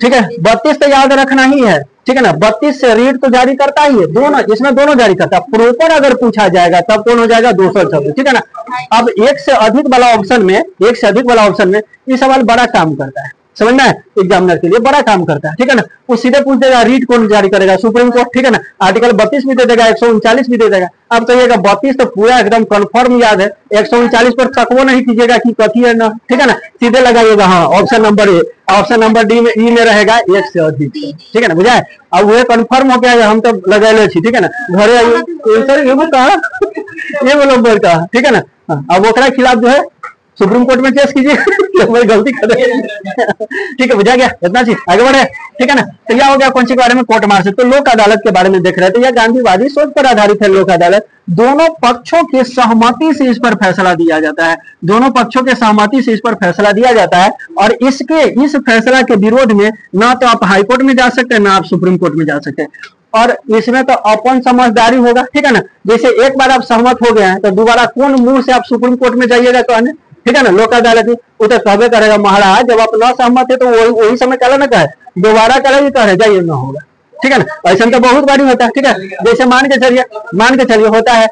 ठीक है, 32 तो याद रखना ही है। ठीक है ना, 32 से रीट तो जारी करता ही है, दोनों, इसमें दोनों जारी करता है। प्रॉपर अगर पूछा जाएगा तब कौन हो जाएगा? 226। ठीक है ना, अब एक से अधिक वाला ऑप्शन में ये सवाल बड़ा काम करता है, समझना है, एग्जामिनर के लिए बड़ा काम करता है। ठीक है ना, वो सीधे पूछ देगा रीट कौन जारी करेगा? Supreme court. ठीक है ना, आर्टिकल 32 भी दे देगा, 139 भी दे देगा। अब कहिएगा 32 तो पूरा एकदम कंफर्म याद है, 139 पर चकवो नहीं कीजिएगा कि कथी है ना। ठीक है ना, सीधे लगाइएगा हाँ option number A, option number D में, ई में रहेगा एक से अधिक। ठीक है ना, बुझाए? अब वो कंफर्म हो गया, हम तो लगेले छी। ठीक है ना, घरे आइए सर ये कहा ये बोलो कहा। ठीक है ना, अब ओकरा खिलाफ जो है सुप्रीम कोर्ट में केस कीजिए गलती कर। ठीक है, बुझा गया? इतना चीज आगे बढ़े। ठीक है ना, तो यह हो गया कौन सी के बारे में? Court martial. तो लोक अदालत के बारे में देख रहे थे, यह गांधीवादी सोच पर आधारित है लोक अदालत। दोनों पक्षों के सहमति से इस पर फैसला दिया जाता है, दोनों पक्षों के सहमति से इस पर फैसला दिया जाता है, और इस फैसला के विरोध में ना तो आप हाई कोर्ट में जा सकते हैं, ना आप सुप्रीम कोर्ट में जा सकते हैं। और इसमें तो अपन समझदारी होगा। ठीक है ना, जैसे एक बार आप सहमत हो गए हैं तो दोबारा कौन मुंह से आप सुप्रीम कोर्ट में जाइएगा कहने? ठीक है ना, लोक अदालत वो तो कहबे करेगा महाराज जब आप न सहमत है तो वही समय कहला ना कहे, दोबारा कहे कहे जाइए ना होगा। ठीक है ना, ऐसा तो बहुत बारी होता है। ठीक है, जैसे मान के चलिए होता है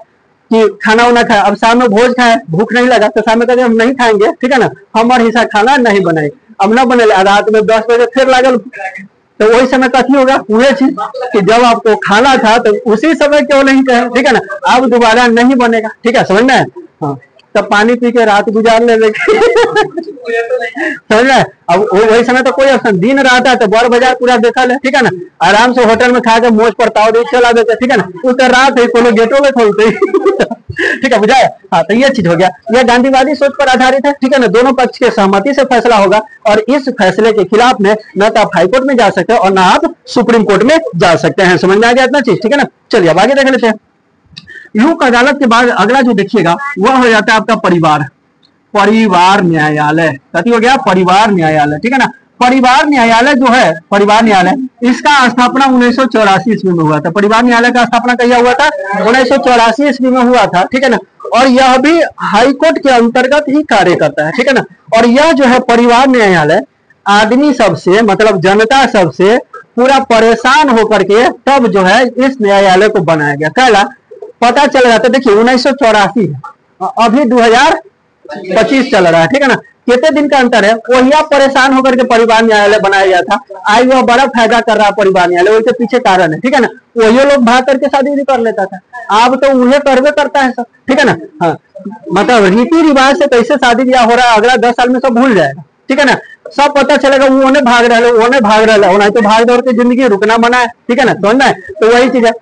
कि खाना उना खाए, अब शाम में भोज खाए, भूख नहीं लगा तो शाम में कहते हम नहीं खाएंगे। ठीक है ना, हमारे हिस्सा खाना नहीं बनाए, अब न बने, रात में 10 बजे फिर लागल, तो वही समय कथी होगा? वही चीज कि जब आपको खाना था तो उसी समय क्यों नहीं कहे? ठीक है ना, अब दोबारा नहीं बनेगा। ठीक है, समझना है? हाँ, तब पानी पी के रात गुजार ले समझ रहे? अब वही समय तो कोई ऑप्शन, दिन रहता है तो बड़ बाजार पूरा देखा ले। ठीक है ना, आराम से होटल में खा के मोज पर ताव दे चला देते। ठीक है ना, उस रात है कोनो गेटों में खोलते। ठीक है, बुझाया? हाँ, तो ये चीज हो गया, यह गांधीवादी सोच पर आधारित है। ठीक है ना, दोनों पक्ष के सहमति से फैसला होगा, और इस फैसले के खिलाफ में न तो आप हाई कोर्ट में जा सकते हैं और ना आप सुप्रीम कोर्ट में जा सकते हैं। समझ में आ गया इतना चीज? ठीक है ना, चलिए अब आगे देख लेते हैं। लोक अदालत के बाद अगला जो देखिएगा वह हो जाता है आपका परिवार न्यायालय। कथी हो गया? परिवार न्यायालय। ठीक है ना, परिवार न्यायालय जो है, परिवार न्यायालय इसका स्थापना 1984 ईस्वी में हुआ था। परिवार न्यायालय का स्थापना कहिया हुआ था? 1984 ईस्वी में हुआ था। ठीक है ना, और यह भी हाई कोर्ट के अंतर्गत ही कार्य करता है। ठीक है ना, और यह जो है परिवार न्यायालय आदमी सबसे, मतलब जनता सबसे पूरा परेशान होकर के तब जो है इस न्यायालय को बनाया गया। कहला पता चल रहा था, देखिए 1984 है, अभी 2025 चल रहा है, ठीक है ना, कितने दिन का अंतर है। वही आप परेशान होकर के परिवार न्यायालय बनाया गया था, आज वह बड़ा फायदा कर रहा है परिवार न्यायालय, उसके पीछे कारण है, ठीक है ना। वही लोग भाग करके शादी भी कर लेता था, अब तो उन्हें करवे करता है सब, ठीक है ना। हाँ, मतलब रीति रिवाज से कैसे शादी ब्याह हो रहा है अगला 10 साल में सब भूल जाएगा, ठीक है ना। सब पता चलेगा उन्होंने भाग रहा है, उन्होंने भाग रहा है, नहीं तो भाग दौड़ के जिंदगी रुकना मना है, ठीक है ना, समझना है। तो वही चीज है।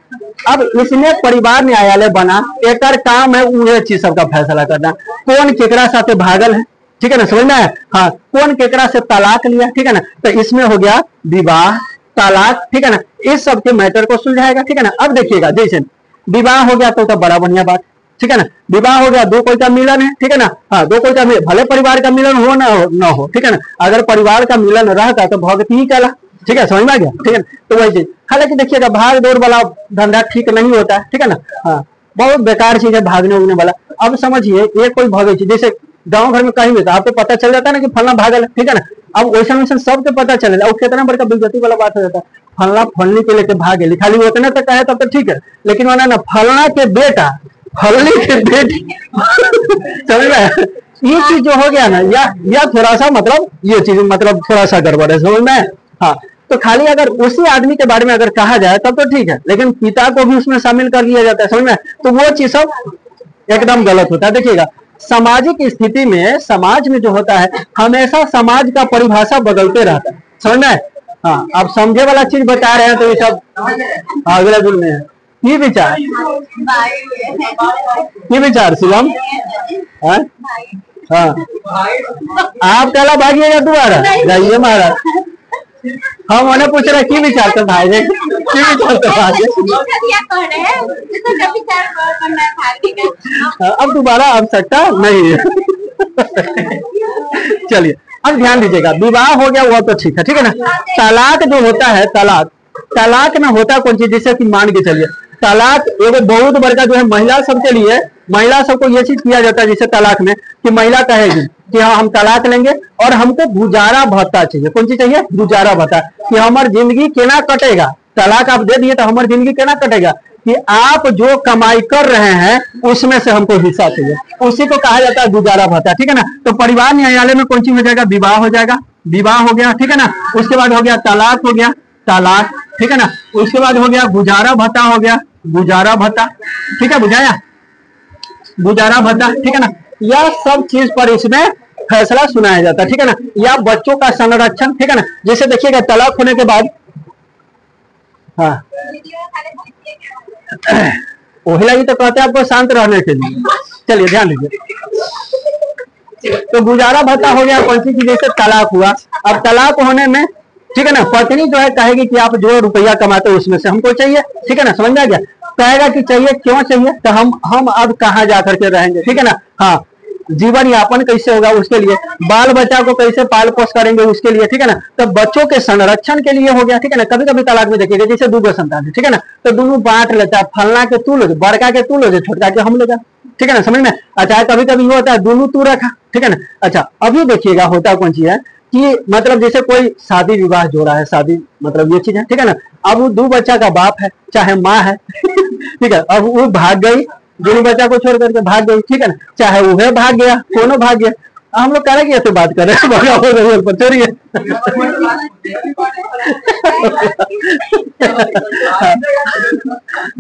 अब इसमें परिवार न्यायालय बना, एक काम है उन्हें चीज सबका फैसला करना, कौन केकरा साथे भागल है, ठीक है ना, समझना है। हाँ, कौन केकरा से तलाक लिया, ठीक है ना। तो इसमें हो गया विवाह, तलाक, ठीक है ना, इस सब के मैटर को सुलझाएगा, ठीक है ना। अब देखिएगा, जैसे विवाह हो गया तो बड़ा बढ़िया बात, ठीक है ना। विवाह हो गया, दो कोई का मिलन है, ठीक है ना। हाँ, दो कोई का मिलन, भले परिवार का मिलन हो ना हो, ठीक है ना। अगर परिवार का मिलन रहता तो भक्ति ही कहला, ठीक है, समझ में आ गया, ठीक है। तो वही चीज, हालांकि देखिएगा भाग दौड़ वाला धंधा ठीक नहीं होता है, ठीक है ना। हाँ, बहुत बेकार चीज है भागने उगने वाला। अब समझिए एक कोई भागे चीज, जैसे गांव घर में कहीं भी आपको पता चल जाता है ना कि फलना भागल, ठीक है ना। अब वैसा वैसा सबके पता चलेगा, और कितना बड़का बेइज्जती वाला बात हो जाता है। फलना फलनी के लेके भागे, खाली उतना तक है तब तो ठीक है, लेकिन वरना ना फलना के बेटा फलनी के बेटी समझ में, ये चीज जो हो गया ना, या थोड़ा सा मतलब ये चीज मतलब थोड़ा सा गड़बड़ है, समझ में। हाँ, तो खाली अगर उसी आदमी के बारे में अगर कहा जाए तब तो ठीक है, लेकिन पिता को भी उसमें शामिल कर लिया जाता है, समझ में, तो वो चीज सब एकदम गलत होता है। देखिएगा, सामाजिक स्थिति में, समाज में जो होता है हमेशा समाज का परिभाषा बदलते रहता है, समझ में। हाँ, आप समझे वाला चीज बता रहे हैं तो ये सब अगले दिन में है। ये विचार शिवम, हाँ, आप कहला भागिएगा दोबारा जाइए महाराज। हम उन्हें पूछ रहे की विचार तो भाई ने की विचार तो भागे, अब दोबारा आवश्यकता नहीं है। चलिए अब ध्यान दीजिएगा, विवाह हो गया वो तो ठीक है ना। तलाक जो होता है, तलाक में होता कौन चीज, जैसे कि मान के चलिए तलाक एगो बहुत बड़का जो है महिला सबके लिए, महिला सबको ये चीज किया जाता है जैसे तलाक में कि महिला कहेगी कि हाँ हम तलाक लेंगे और हमको गुजारा भत्ता चाहिए। कौन चीज चाहिए? गुजारा भत्ता, कि हमारी जिंदगी केना कटेगा। तलाक आप दे दिए तो हमारी जिंदगी केना कटेगा, कि आप जो कमाई कर रहे हैं उसमें से हमको हिस्सा चाहिए, उसी को कहा जाता है गुजारा भत्ता, ठीक है ना। तो परिवार न्यायालय में कौन चीज हो जाएगा? विवाह हो जाएगा, विवाह हो गया, ठीक है ना। उसके बाद हो गया तलाक, हो गया तलाक, ठीक है ना। उसके बाद हो गया गुजारा भत्ता, हो गया गुजारा भत्ता, ठीक है, बुझाया गुजारा भत्ता, ठीक है ना। यह सब चीज पर इसमें फैसला सुनाया जाता है, ठीक है ना। या बच्चों का संरक्षण, ठीक है ना। जैसे देखिएगा तलाक होने के बाद, हाँ वही लगी तो कहते हैं आपको शांत रहने के लिए। चलिए ध्यान दीजिए, तो गुजारा भत्ता हो गया कौन सी चीज, जैसे तलाक हुआ। अब तलाक होने में, ठीक है ना, पत्नी जो है कहेगी कि आप जो रुपया कमाते हो उसमें से हमको चाहिए, ठीक है ना, समझ में आ गया। कहेगा कि चाहिए, क्यों चाहिए, तो हम अब कहाँ जाकर के रहेंगे, ठीक है ना। हाँ, जीवन यापन कैसे होगा उसके लिए, बाल बच्चा को कैसे पाल पोष करेंगे उसके लिए, ठीक है ना। तो बच्चों के संरक्षण के लिए हो गया, ठीक है ना। कभी कभी तलाक में देखिएगा जैसे दूगो संतान है, ठीक है ना, तो दोनों बांट लेता है, फलना के तू लो, बड़का के तू लो, छोटका के हम ले जाए, ठीक है ना, समझ में। अच्छा, कभी कभी ये होता है दोनों तू रखा, ठीक है ना। अच्छा, अभी देखिएगा होता कौन सी है कि मतलब जैसे कोई शादी विवाह जोड़ा है, शादी मतलब ये चीज है, ठीक है ना। अब वो 2 बच्चा का बाप है चाहे माँ है ठीक है, अब वो भाग गई, दोनों बच्चा को छोड़ करके भाग गई, ठीक है ना, चाहे वो भाग गया, दोनों भाग गया। हम लोग कह रहे हैं बात कर रहे हैं छोड़िए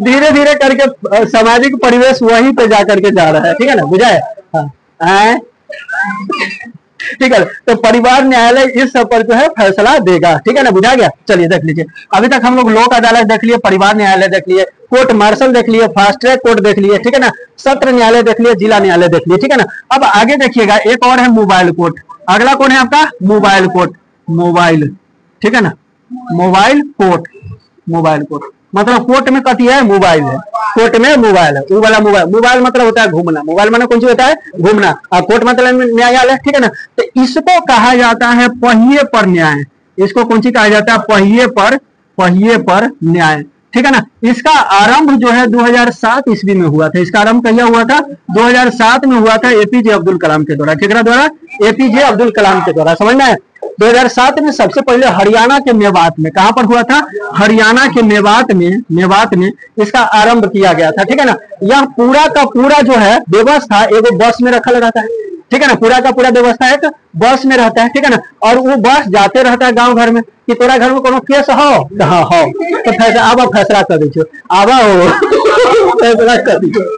धीरे धीरे करके सामाजिक परिवेश वहीं पे जा करके जा रहा है, ठीक है ना, बुझाए। हाँ, ठीक है। तो परिवार न्यायालय इस सब पर जो है फैसला देगा, ठीक है ना, बुझा गया। चलिए देख लीजिए, अभी तक हम लोग लोक अदालत देख लिए, परिवार न्यायालय देख लिए, कोर्ट मार्शल देख लिए, फास्ट ट्रैक कोर्ट देख लिए, ठीक है ना, सत्र न्यायालय देख लिए, जिला न्यायालय देख लिए, ठीक है ना। अब आगे देखिएगा एक और है मोबाइल कोर्ट। अगला कौन है आपका? मोबाइल कोर्ट, मोबाइल, ठीक है ना, मोबाइल कोर्ट, मोबाइल कोर्ट मतलब कोर्ट में कथी है? मोबाइल है, कोर्ट में मोबाइल है, वो वाला मोबाइल। मोबाइल मतलब होता है घूमना, मोबाइल मतलब कौन सी होता है? घूमना। और कोर्ट मतलब न्यायालय, ठीक है ना। तो इसको कहा जाता है पहिए पर न्याय, इसको कौन सी कहा जाता है? पहिए पर न्याय, ठीक है ना। इसका आरंभ जो है 2007 ईस्वी में हुआ था। इसका आरंभ कहिया हुआ था? 2007 में हुआ था, एपीजे अब्दुल कलाम के द्वारा, केकरा द्वारा? एपीजे अब्दुल कलाम के द्वारा, समझ में। 2007 में सबसे पहले हरियाणा के मेवात में, कहां पर हुआ था? हरियाणा के मेवात में इसका आरंभ किया गया था, ठीक है ना। यह पूरा का पूरा जो है व्यवस्था एगो बस में रखा रहता है, ठीक है ना। पूरा का पूरा व्यवस्था एक बस में रहता है, ठीक है ना। और वो बस जाते रहता है गांव घर में कि तोरा घर में कोनो केस हो, हाँ हो तो फैसला आवा फैसला कर दीजिए, आवा हो फैसला कर दीजिए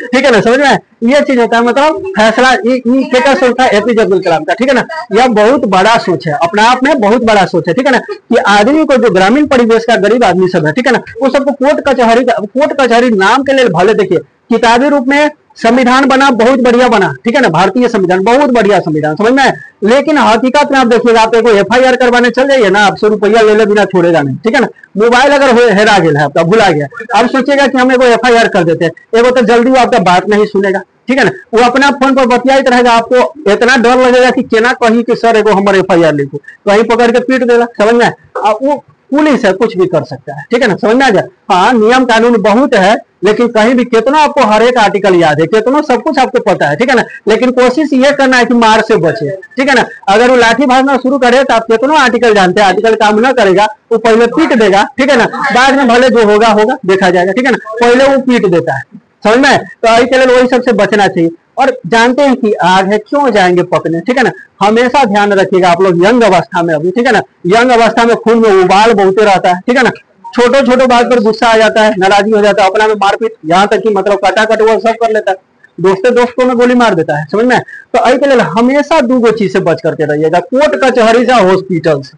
ठीक है ना, समझ में? ये चीज होता है, मतलब फैसला क्या सोच था एपीजे अब्दुल कलाम का, ठीक है ना। यह बहुत बड़ा सोच है, अपने आप में बहुत बड़ा सोच है, ठीक है ना, कि आदमी को जो ग्रामीण परिवेश का गरीब आदमी सब है, ठीक है ना, वो सबको कोर्ट कचहरी नाम के लिए भले देखिए किताबी रूप में संविधान बना, बहुत बढ़िया बना, ठीक है ना, भारतीय संविधान बहुत बढ़िया संविधान, समझ में। लेकिन हकीकत में आप देखिएगा, आप एक FIR करवाने चल जाइए ना, आप 100 रुपया ले बिना छोड़ेगा नहीं, ठीक है ना। मोबाइल अगर हेरा गया है आपका, भुला गया, आप सोचिएगा कि हम एगो FIR कर देते हैं, एगो तो जल्दी वो आपका बात नहीं सुनेगा, ठीक है ना। वो अपना फोन पर बतियाइत रहेगा, आपको इतना डर लगेगा कि केना कहीं कि सर एगो हमारे FIR लिखो, कहीं पकड़ के पीट देगा, समझ में। अब वो पुलिस है, कुछ भी कर सकता है, ठीक है ना, समझ में आ जाए। हाँ, नियम कानून बहुत है, लेकिन कहीं भी कितना आपको हर एक आर्टिकल याद है, कितना सब कुछ आपको पता है, ठीक है ना। लेकिन कोशिश ये करना है कि मार से बचे, ठीक है ना। अगर वो लाठी भागना शुरू करे तो आप कितना आर्टिकल जानते हैं, आर्टिकल काम ना करेगा, वो पहले पीट देगा, ठीक है ना, बाद में भले जो होगा होगा देखा जाएगा, ठीक है ना। पहले वो पीट देता है, समझ में। तो आई के लिए वही सबसे बचना चाहिए। और जानते हैं कि आग है, क्यों जाएंगे पकने, ठीक है ना। हमेशा ध्यान रखिएगा आप लोग यंग अवस्था में अभी, ठीक है ना, यंग अवस्था में खून में उबाल बहुत रहता है, ठीक है ना। छोटे बात पर गुस्सा आ जाता है, नाराजगी हो जाता है, अपना में मारपीट, यहाँ तक कि मतलब काटा वो सब कर लेता है, दोस्त को में गोली मार देता है, समझ में। तो आई के लिए हमेशा 2 चीज से बच करके रहिएगा, कोर्ट कचहरी से, हॉस्पिटल से,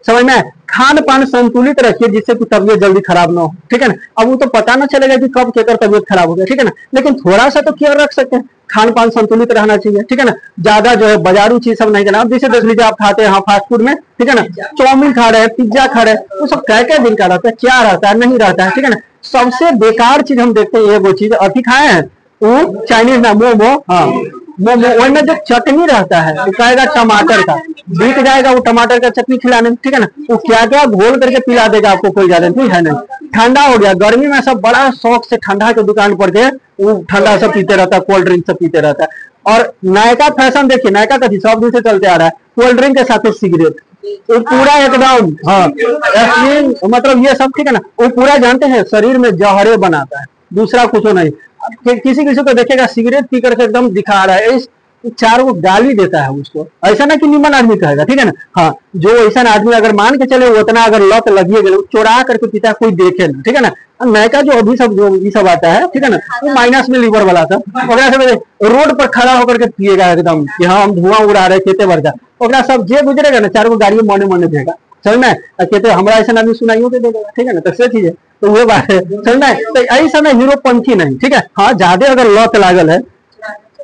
समझ में। खान पान संतुलित रखिए जिससे कि तबियत जल्दी खराब ना हो, ठीक है ना। अब वो तो पता ना चलेगा कि कब केकर तबियत खराब हो गया, ठीक है ना, लेकिन थोड़ा सा तो केयर रख सकते हैं, खान पान संतुलित रहना चाहिए, ठीक है ना। ज्यादा जो है बाजारू चीज सब नहीं करना। अब जैसे देख लीजिए आप खाते हैं फास्ट फूड में, ठीक है ना, चाउमीन खा रहे हैं, पिज्जा खा रहे हैं, वो सब क्या दिन का रहता है, क्या रहता है, नहीं रहता है, ठीक है ना। सबसे बेकार चीज हम देखते हैं, ये वो चीज अभी खाए हैं, वो चाइनीज ना मोमो, हाँ मोमो, में जो चटनी रहता है वो कहेगा टमाटर का, बीत जाएगा वो टमाटर का चटनी खिलाने में, ठीक है ना। वो क्या क्या घोल करके पिला देगा आपको, कोई गारंटी है नहीं। ठंडा हो गया, गर्मी में सब बड़ा शौक से ठंडा के दुकान पर के वो ठंडा सब पीते रहता है, कोल्ड ड्रिंक सब पीते रहता है। और नयका फैशन देखिए, नयका कथी सब दिन से चलते आ रहा है, कोल्ड ड्रिंक के साथ सिगरेट, वो पूरा एकदम, हाँ मतलब ये सब, ठीक है ना। वो पूरा जानते हैं शरीर में जहरे बनाता है, दूसरा कुछ नहीं। किसी को देखेगा सिगरेट पी करके एकदम दिखा रहा है, इस 4 को गाली देता है उसको, ऐसा ना कि निमन आदमी कहेगा, ठीक है ना। हाँ, जो ऐसा आदमी अगर मान के चले उतना अगर लत लगिए गए, चोरा करके पीता है, कोई देखे ना, ठीक है ना। नयका जो अभी सब जो ये सब आता है, ठीक है ना, वो माइनस में लीवर वाला था, रोड पर खड़ा होकर के पिएगा एकदम कि हाँ हम धुआं उड़ा रहे खेते भर का, सब जे गुजरेगा ना 4 को गाड़ी मने देगा, समझ में। कहते हमारा ऐसा आदमी सुनाइयो के देगा, ठीक है ना। तो सही चीज है, तो वो बात है, समझ में। तो ऐसा में हीरोपंथी नहीं, ठीक है। हाँ, ज्यादा अगर लत लागल है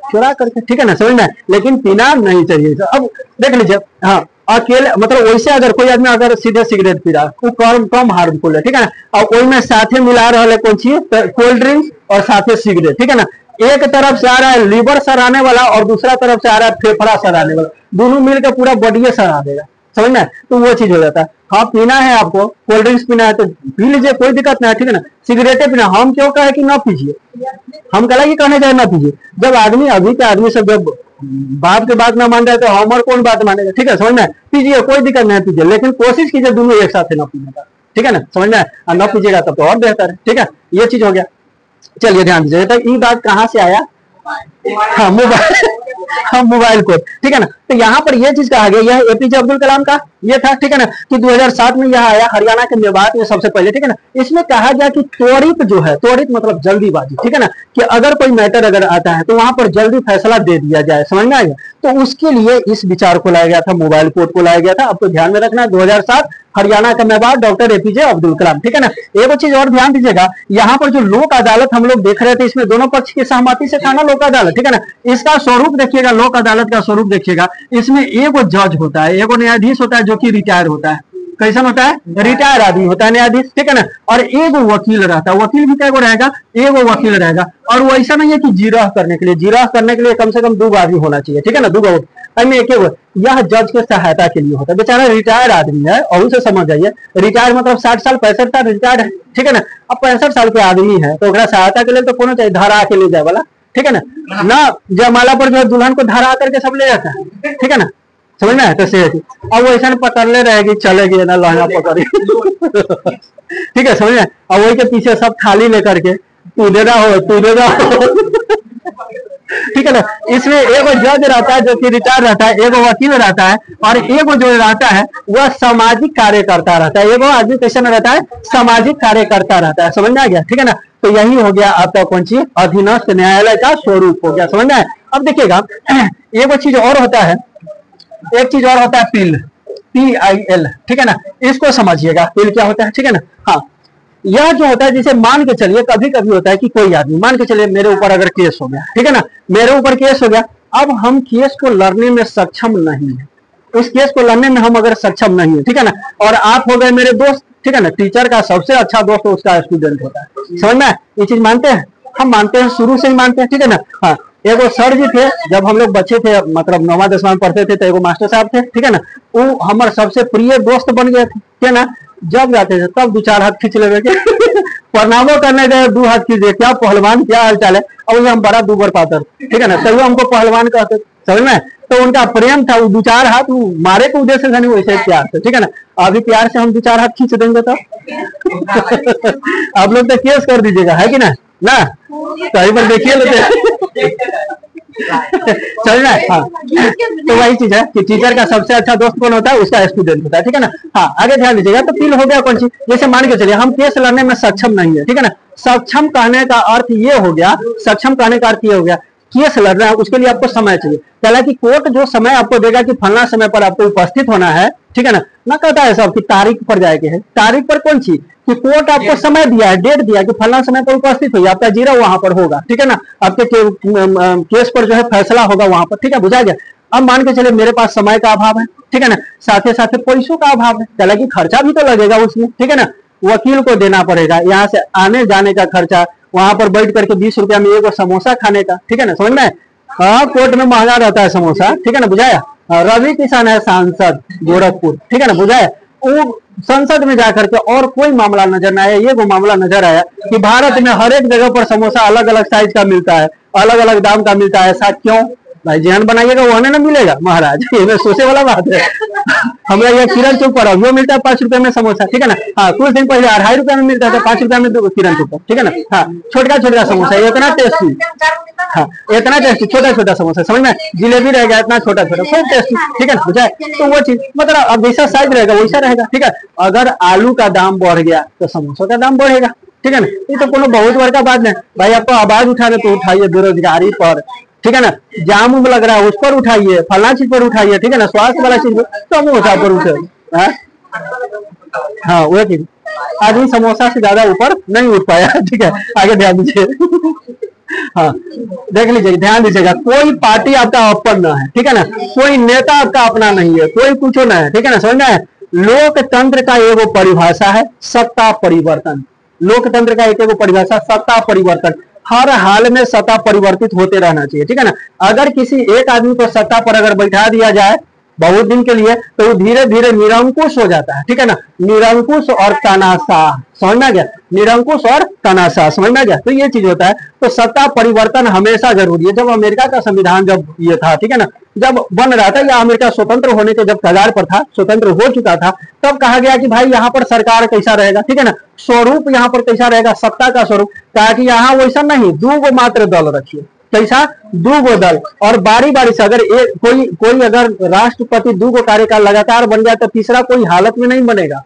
चुरा करके, ठीक है ना, समझ में, लेकिन पीना नहीं चाहिए। तो अब देख लीजिए, हाँ अकेले मतलब वैसे अगर कोई आदमी अगर सीधे सिगरेट पी रहा है वो कम हार्मफुल है, ठीक है ना। और कोई में साथे मिला रहा है कौन चीज, कोल्ड ड्रिंक्स और साथे सिगरेट, ठीक है ना। एक तरफ से आ रहा है लीवर सराने वाला और दूसरा तरफ से आ रहा है फेफड़ा सराने वाला, दोनों मिलकर पूरा बॉडी सरा देगा, समझ में। तो वो चीज हो जाता है। हाँ, पीना है आपको, कोल्ड ड्रिंक्स पीना है तो पी लीजिए, कोई दिक्कत नहीं है, ठीक है ना। सिगरेटें पीना, हम क्यों कहे कि ना पीजिए, हम कला कि कहने जाए ना पीजिए। जब आदमी अभी के आदमी सब जब बाप के बात ना मान रहे तो हमारे कौन बात मानेगा, ठीक है, समझ में। पीजिए, कोई दिक्कत नहीं पीजिए, लेकिन कोशिश कीजिए दोनों एक साथ ना पीने का, ठीक है ना, समझ में। और ना पीजिएगा तब तो और बेहतर है, ठीक है। ये चीज हो गया। चलिए ध्यान दीजिए, तो ये बात कहाँ से आया, हाँ मोबाइल, हाँ मोबाइल कोड, ठीक है ना। तो यहाँ पर ये चीज कहा गया, यह एपीजे अब्दुल कलाम का ये था, ठीक है ना, कि 2007 में यह आया हरियाणा के मेवात में सबसे पहले, ठीक है ना। इसमें कहा गया कि त्वरित जो है, त्वरित मतलब जल्दीबाजी, ठीक है ना, कि अगर कोई मैटर अगर आता है तो वहां पर जल्दी फैसला दे दिया जाए, समझ में आएगा। तो उसके लिए इस विचार को लाया गया था, मोबाइल कोड को लाया गया था। आपको ध्यान में रखना, 2007 हरियाणा का मेवात, डॉक्टर एपीजे अब्दुल कलाम, ठीक है ना। एक चीज और ध्यान दीजिएगा, यहाँ पर जो लोक अदालत हम लोग देख रहे थे, इसमें दोनों पक्ष की सहमति से था ना लोक अदालत, ठीक है ना। इसका स्वरूप देखिएगा, लोक अदालत का स्वरूप देखिएगा, इसमें एगो जज होता है, एगो न्यायाधीश होता है जो कि रिटायर होता है। कैसा होता है, रिटायर आदमी होता है न्यायाधीश, ठीक है ना। और एगो वकील रहता है, वकील भी कैगो रहेगा, एगो वकील रहेगा। और वो ऐसा नहीं है कि जिरह करने के लिए कम से कम 2 आदमी होना चाहिए, ठीक है ना, 2 एक यह जज के सहायता के लिए होता है। बेचारा रिटायर आदमी है, और उसे समझ जाइए, रिटायर मतलब 60 साल 65 साल रिटायर है, ठीक है ना। अब 65 साल के आदमी है तो सहायता के लिए तो कौन चाहिए, धारा के ले जाए वाला, ठीक है ना जयमाला पर जो है दुल्हन को धरा करके सब ले जाता है, ठीक है ना, समझ में है। तो से अब वो ऐसा पकड़ले रहेगी, चलेगी ना लहंगा पकड़ी ठीक है, समझ में। अब वही के पीछे सब थाली लेकर के तू दे रहा हो ठीक है ना। इसमें एगो जज रहता है जो कि रिटायर रहता है, एगो वकील रहता है, और एगो जो रहता है वह सामाजिक कार्यकर्ता रहता है। एगो आदमी कैसे में रहता है, सामाजिक कार्यकर्ता रहता है, समझ में आ गया, ठीक है ना। तो यही हो गया आपका कौन सी, अधीनस्थ न्यायालय का स्वरूप हो गया, समझ में आया। अब देखिएगा एगो चीज और होता है, एक चीज और होता है पिल, PIL, ठीक है ना। इसको समझिएगा, पिल क्या होता है, ठीक है ना। हाँ, यह जो होता है, जैसे मान के चलिए कभी कभी होता है कि कोई आदमी, मान के चलिए मेरे ऊपर अगर केस हो गया, ठीक है ना, मेरे ऊपर केस हो गया, अब हम केस को लड़ने में सक्षम नहीं है, उस केस को लड़ने में हम अगर सक्षम नहीं है, ठीक है ना, और आप हो गए मेरे दोस्त, ठीक है ना। टीचर का सबसे अच्छा दोस्त उसका स्टूडेंट होता है, समझ में, ये चीज मानते हैं, हम मानते हैं, शुरू से ही मानते हैं, ठीक है ना। हाँ, एगो सर जी थे, जब हम लोग बच्चे थे, मतलब 9वां 10वां में पढ़ते थे, तो एगो मास्टर साहब थे, ठीक है ना, वो हमारे सबसे प्रिय दोस्त बन गए थे, ठीक है ना। जब जाते थे तब 2-4 हाथ खींच लेवे के प्रणामों करने गए 2 हाथ खींचे, क्या पहलवान, क्या हाल चाल है, अब हम बड़ा दूबर पातर, ठीक है ना, तभी हमको पहलवान कहते, समझ में। तो उनका प्रेम था, वो 2-4 हाथ मारे के उद्देश्य से नहीं, वैसे प्यार से, ठीक है ना। अभी प्यार से हम 2-4 हाथ खींच देंगे तो आप लोग तो केस कर दीजिएगा, है कि ना, कहीं पर देखिए लेते चल रहा है। हाँ, तो वही चीज है कि टीचर का सबसे अच्छा दोस्त कौन होता है, उसका स्टूडेंट होता है, ठीक है ना। हाँ, आगे ध्यान दीजिएगा। तो पिल हो गया कौन सी, जैसे मान के चलिए हम केस लड़ने में सक्षम नहीं है, ठीक है ना। सक्षम कहने का अर्थ ये हो गया, सक्षम कहने का अर्थ ये हो गया, केस लड़ना है उसके लिए आपको समय चाहिए। हालांकि कोर्ट जो समय आपको देगा कि फलना समय पर आपको उपस्थित होना है, ठीक है ना कहता है सब कि तारीख पर जाएंगे है, तारीख पर कौन सी, कि कोर्ट आपको समय दिया है, डेट दिया है कि फलना समय पर उपस्थित होइए, आपका जीरा वहां पर होगा, ठीक है ना, आपके केस पर जो है फैसला होगा वहां पर, ठीक है, बुझा गया। अब मान के चले मेरे पास समय का अभाव है, ठीक है ना, साथ ही पैसों का अभाव है, हालांकि खर्चा भी तो लगेगा उसमें, ठीक है ना, वकील को देना पड़ेगा, यहाँ से आने जाने का खर्चा, वहां पर बैठ करके 20 रुपया में एगो समोसा खाने का, ठीक है ना, समझ में। हाँ, कोर्ट में महंगा रहता है समोसा, ठीक है ना, बुझाया। रवि किसान है सांसद गोरखपुर, ठीक है ना, बुझाया। वो संसद में जाकर के और कोई मामला नजर न आया, ये वो मामला नजर आया कि भारत में हर एक जगह पर समोसा अलग अलग साइज का मिलता है, अलग अलग दाम का मिलता है, ऐसा क्यों भाई, जहन बनाइएगा वो ना मिलेगा महाराज, ये सोचे वाला बात है। हमारा ये किरण चौक पर अभी मिलता है 5 रुपए में समोसा, ठीक है ना। हाँ, कुछ दिन पहले 2.5 रुपए में मिलता था, 5 रुपए में किरण चौक पर, ठीक है ना। हाँ, छोटा समोसा, इतना टेस्टी, हाँ इतना टेस्टी, छोटा समोसा, समझ में, जिलेबी रहेगा इतना छोटा खूब टेस्टी, ठीक है ना, बुझाए। तो वो चीज मतलब अब जैसा साइज रहेगा वैसा रहेगा, ठीक है। अगर आलू का दाम बढ़ गया तो समोसा का दाम बढ़ेगा, ठीक है ना। ये तो कोनो बहुत बड़का बात नहीं भाई, आपको आवाज उठाने तो उठाइए बेरोजगारी पर, ठीक है ना, जाम लग रहा है उस पर उठाइए, फला चीज पर उठाइए, ठीक है ना, स्वास्थ्य वाला चीज पर समोसा पर उठाइए। हाँ, वही चीज, आदमी समोसा से ज्यादा ऊपर नहीं उठ पाया, ठीक है। आगे ध्यान दीजिए हाँ, देख लीजिए, ध्यान दीजिएगा, कोई पार्टी आपका अपन ना है, ठीक है ना, कोई नेता आपका अपना नहीं है, कोई कुछ ना है, ठीक है ना, समझ में। लोकतंत्र का एगो परिभाषा है सत्ता परिवर्तन, लोकतंत्र का एक परिभाषा सत्ता परिवर्तन, हर हाल में सत्ता परिवर्तित होते रहना चाहिए, ठीक है ना। अगर किसी एक आदमी को सत्ता पर अगर बैठा दिया जाए बहुत दिन के लिए तो वो धीरे धीरे निरंकुश हो जाता है, ठीक है ना, निरंकुश और तानाशाह, समझ में आ गया, निरंकुश और तानाशाह, समझ में आ गया। तो ये चीज होता है, तो सत्ता परिवर्तन हमेशा जरूरी है। जब अमेरिका का संविधान जब ये था, ठीक है ना, जब बन रहा था या अमेरिका स्वतंत्र होने के जब कगार पर था, स्वतंत्र हो चुका था, तब कहा गया कि भाई यहाँ पर सरकार कैसा रहेगा, ठीक है ना, स्वरूप यहाँ पर कैसा रहेगा, सत्ता का स्वरूप, ताकि यहाँ वैसा नहीं 2 मात्र दल रखिए, कैसा 2 दल, और बारी बारी से अगर कोई अगर राष्ट्रपति 2 कार्यकाल लगातार बन गया तो तीसरा कोई हालत में नहीं बनेगा,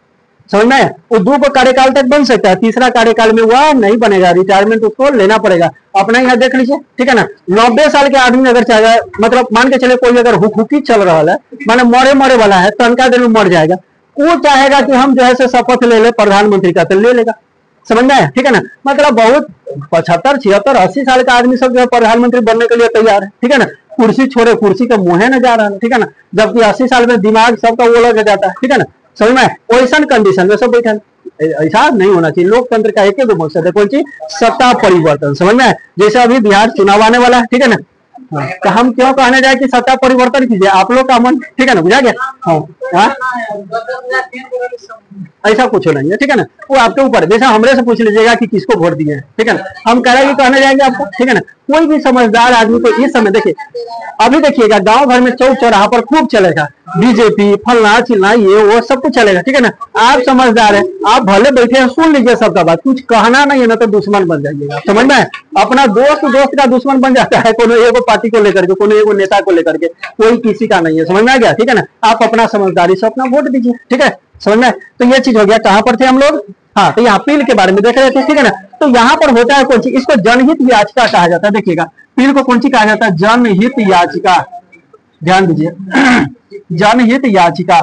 समझ में। वो 2 कार्यकाल तक बन सकता है, तीसरा कार्यकाल में वह नहीं बनेगा, रिटायरमेंट उसको लेना पड़ेगा। अपना यहाँ देख लीजिए, ठीक है ना, 90 साल के आदमी अगर चाहे, मतलब मान के चले कोई अगर हुकुकी चल रहा है, माने मरे वाला है, तनका दिन में मर जाएगा, वो चाहेगा कि हम जो है शपथ ले ले प्रधानमंत्री का, तो ले लेगा, समझ में आया, ठीक है ना। मतलब बहुत 75, 76, 80 साल का आदमी सब जो है प्रधानमंत्री बनने के लिए तैयार है, ठीक है ना, कुर्सी छोड़े, कुर्सी का मुँह न जा रहा है, ठीक है ना, जबकि 80 साल में दिमाग सबका वो लग जाता है, ठीक है ना, समझ में। वैसा कंडीशन में सब बैठा, ऐसा नहीं होना चाहिए। लोकतंत्र का एक मकसद है कौन सी, सत्ता परिवर्तन, समझ में। जैसे अभी बिहार चुनाव आने वाला है, ठीक है ना, तो हम क्यों कहने जाए कि सत्ता परिवर्तन कीजिए, आप लोग का मन, ठीक है ना, बुझा गया। हाँ, ऐसा कुछ नहीं है, ठीक है ना, वो आपके ऊपर, जैसा हमरे से पूछ लीजिएगा कि किसको वोट दिए हैं, ठीक है ना, हम कह रहे हैं कि कहने जाएंगे आपको, ठीक है ना, कोई भी समझदार आदमी को इस समय देखिए, अभी देखिएगा गांव भर में चौक चौराहा पर खूब चलेगा बीजेपी, फलना चिलना, ये वो सब कुछ चलेगा, ठीक है ना। आप समझदार है, आप भले बैठे हैं, सुन लीजिए सबका बात, कुछ कहना नहीं है ना तो दुश्मन बन जाइएगा, समझ में। अपना दोस्त दोस्त का दुश्मन बन जाता है, कोनो एगो पार्टी को लेकर के, कोनो एगो नेता को लेकर के, कोई किसी का नहीं है, समझ में आ गया, ठीक है ना। आप अपना समझदारी से अपना वोट दीजिए, ठीक है, समझ में। तो ये चीज हो गया, कहां पर थे हम लोग, हाँ, तो यहाँ पील के बारे में देख रहे थे, ठीक है ना। तो यहाँ पर होता है कौन सी, इसको जनहित याचिका कहा जाता है। देखिएगा पील को कौन सी कहा जाता है, जनहित याचिका, ध्यान दीजिए जनहित याचिका,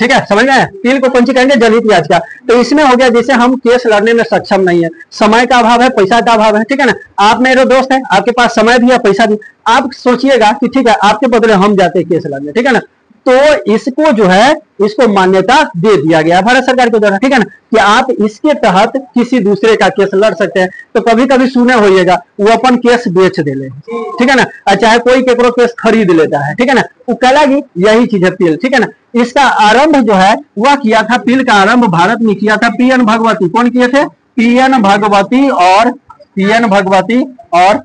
ठीक है, समझ गए। पील को कौन सी कहेंगे, जनहित याचिका। तो इसमें हो गया जैसे हम केस लड़ने में सक्षम नहीं है, समय का अभाव है, पैसा का अभाव है, ठीक है ना। आप मेरे दोस्त हैं, आपके पास समय भी है, पैसा भी, आप सोचिएगा कि ठीक है आपके बदले हम जाते केस लड़ने, ठीक है ना। तो इसको जो है, इसको मान्यता दे दिया गया भारत सरकार के द्वारा, ठीक है ना, कि आप इसके तहत किसी दूसरे का केस लड़ सकते हैं। तो कभी कभी सुने होइएगा वो अपन केस बेच दे ले, ठीक है ना, चाहे कोई केकरो केस खरीद लेता है, ठीक है ना, वो कहलागी, यही चीज है पील, ठीक है ना। इसका आरंभ जो है वह किया था, पील का आरंभ भारत में किया था पीएन भगवती। कौन किए थे, पीएन भगवती और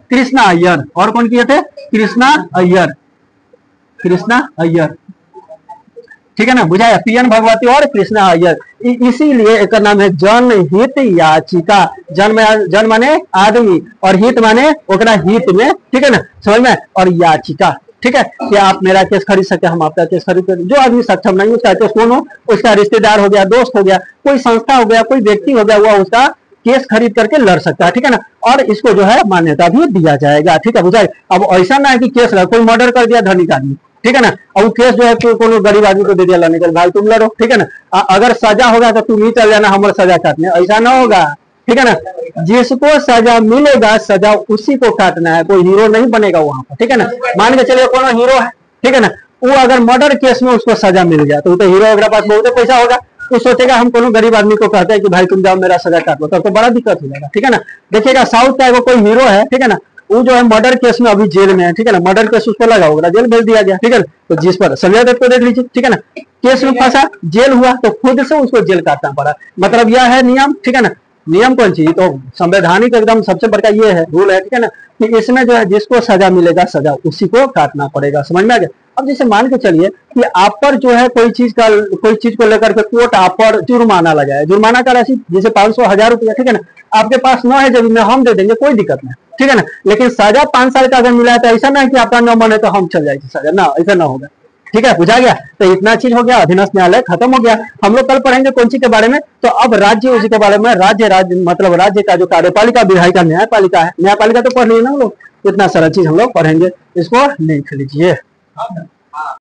कृष्णा अय्यर। और कौन किए थे, कृष्णा अय्यर, ठीक है ना, बुझाया, पीएन भगवती और कृष्णा अय्यर। इसीलिए एक नाम है जनहित याचिका। जन माने आदमी और हित माने ओकरा हित में, ठीक है ना, समझ में, और याचिका, ठीक है, कि आप मेरा केस खरीद सकते हैं, हम आपका केस खरीद सकते। जो आदमी सक्षम नहीं उसका केस कौन हो, उसका रिश्तेदार हो गया, दोस्त हो गया, कोई संस्था हो गया, कोई व्यक्ति हो गया, वह उसका केस खरीद करके लड़ सकता है, ठीक है ना। और इसको जो है मान्यता भी दिया जाएगा, ठीक है, बुझाए। अब ऐसा ना है कि केस कोई मर्डर कर दिया धनिक आदमी, ठीक है ना, और केस जो है कोनो गरीब आदमी को दे दिया लड़ने के, भाई तुम लड़ो, ठीक है ना। अगर सजा होगा तो तुम ही चल जाना हमारे सजा काटने, ऐसा ना होगा, ठीक है ना। जिसको सजा मिलेगा सजा उसी को काटना है, कोई हीरो नहीं बनेगा वहां पर, ठीक है ना। मान के चलिए कोनो हीरो है, ठीक है ना, वो अगर मर्डर केस में उसको सजा मिल गया तो हीरो अगर पास बहुत पैसा होगा, वो सोचेगा हम कोनो गरीब आदमी को कहते हैं कि भाई तुम जाओ मेरा सजा काटो, तब तो बड़ा दिक्कत हो जाएगा, ठीक है ना। देखिएगा साउथ का वो कोई हीरो है, ठीक है ना, वो जो है मर्डर केस में अभी जेल में है, ठीक है ना, मर्डर केस उसको लगा होगा, जेल भेज दिया गया, ठीक है ना। तो जिस पर संजय दत्त को देख लीजिए, ठीक है ना, केस में फंसा, जेल हुआ तो खुद से उसको जेल काटना पड़ा। मतलब यह है नियम, ठीक है ना। नियम कौन सी, तो संवैधानिक एकदम सबसे बड़का ये है रूल है, ठीक है ना, कि इसमें जो है जिसको सजा मिलेगा सजा उसी को काटना पड़ेगा, समझ में आ गया। अब जैसे मान के चलिए कि आप पर जो है कोई चीज को लेकर के कोर्ट आप पर जुर्माना लगाए, जुर्माना का राशि जैसे 500 1000 रुपया, ठीक है ना, आपके पास न है जब हम दे देंगे, कोई दिक्कत नहीं, ठीक है ना। लेकिन सजा 5 साल का अगर मिला है तो ऐसा ना है कि आपका न मन है तो हम चल जाएंगे सजा, ना, ऐसा ना होगा, ठीक है, बुझा गया। तो इतना चीज हो गया, अधीनस्थ न्यायालय खत्म हो गया। हम लोग कल पढ़ेंगे कौन सी के बारे में, तो अब राज्य उसी के बारे में, राज्य मतलब राज्य का जो कार्यपालिका, विधायिका, न्यायपालिका है। न्यायपालिका तो पढ़ लिए ना हम लोग, इतना सारा चीज हम लोग पढ़ेंगे, इसको लिख लीजिए।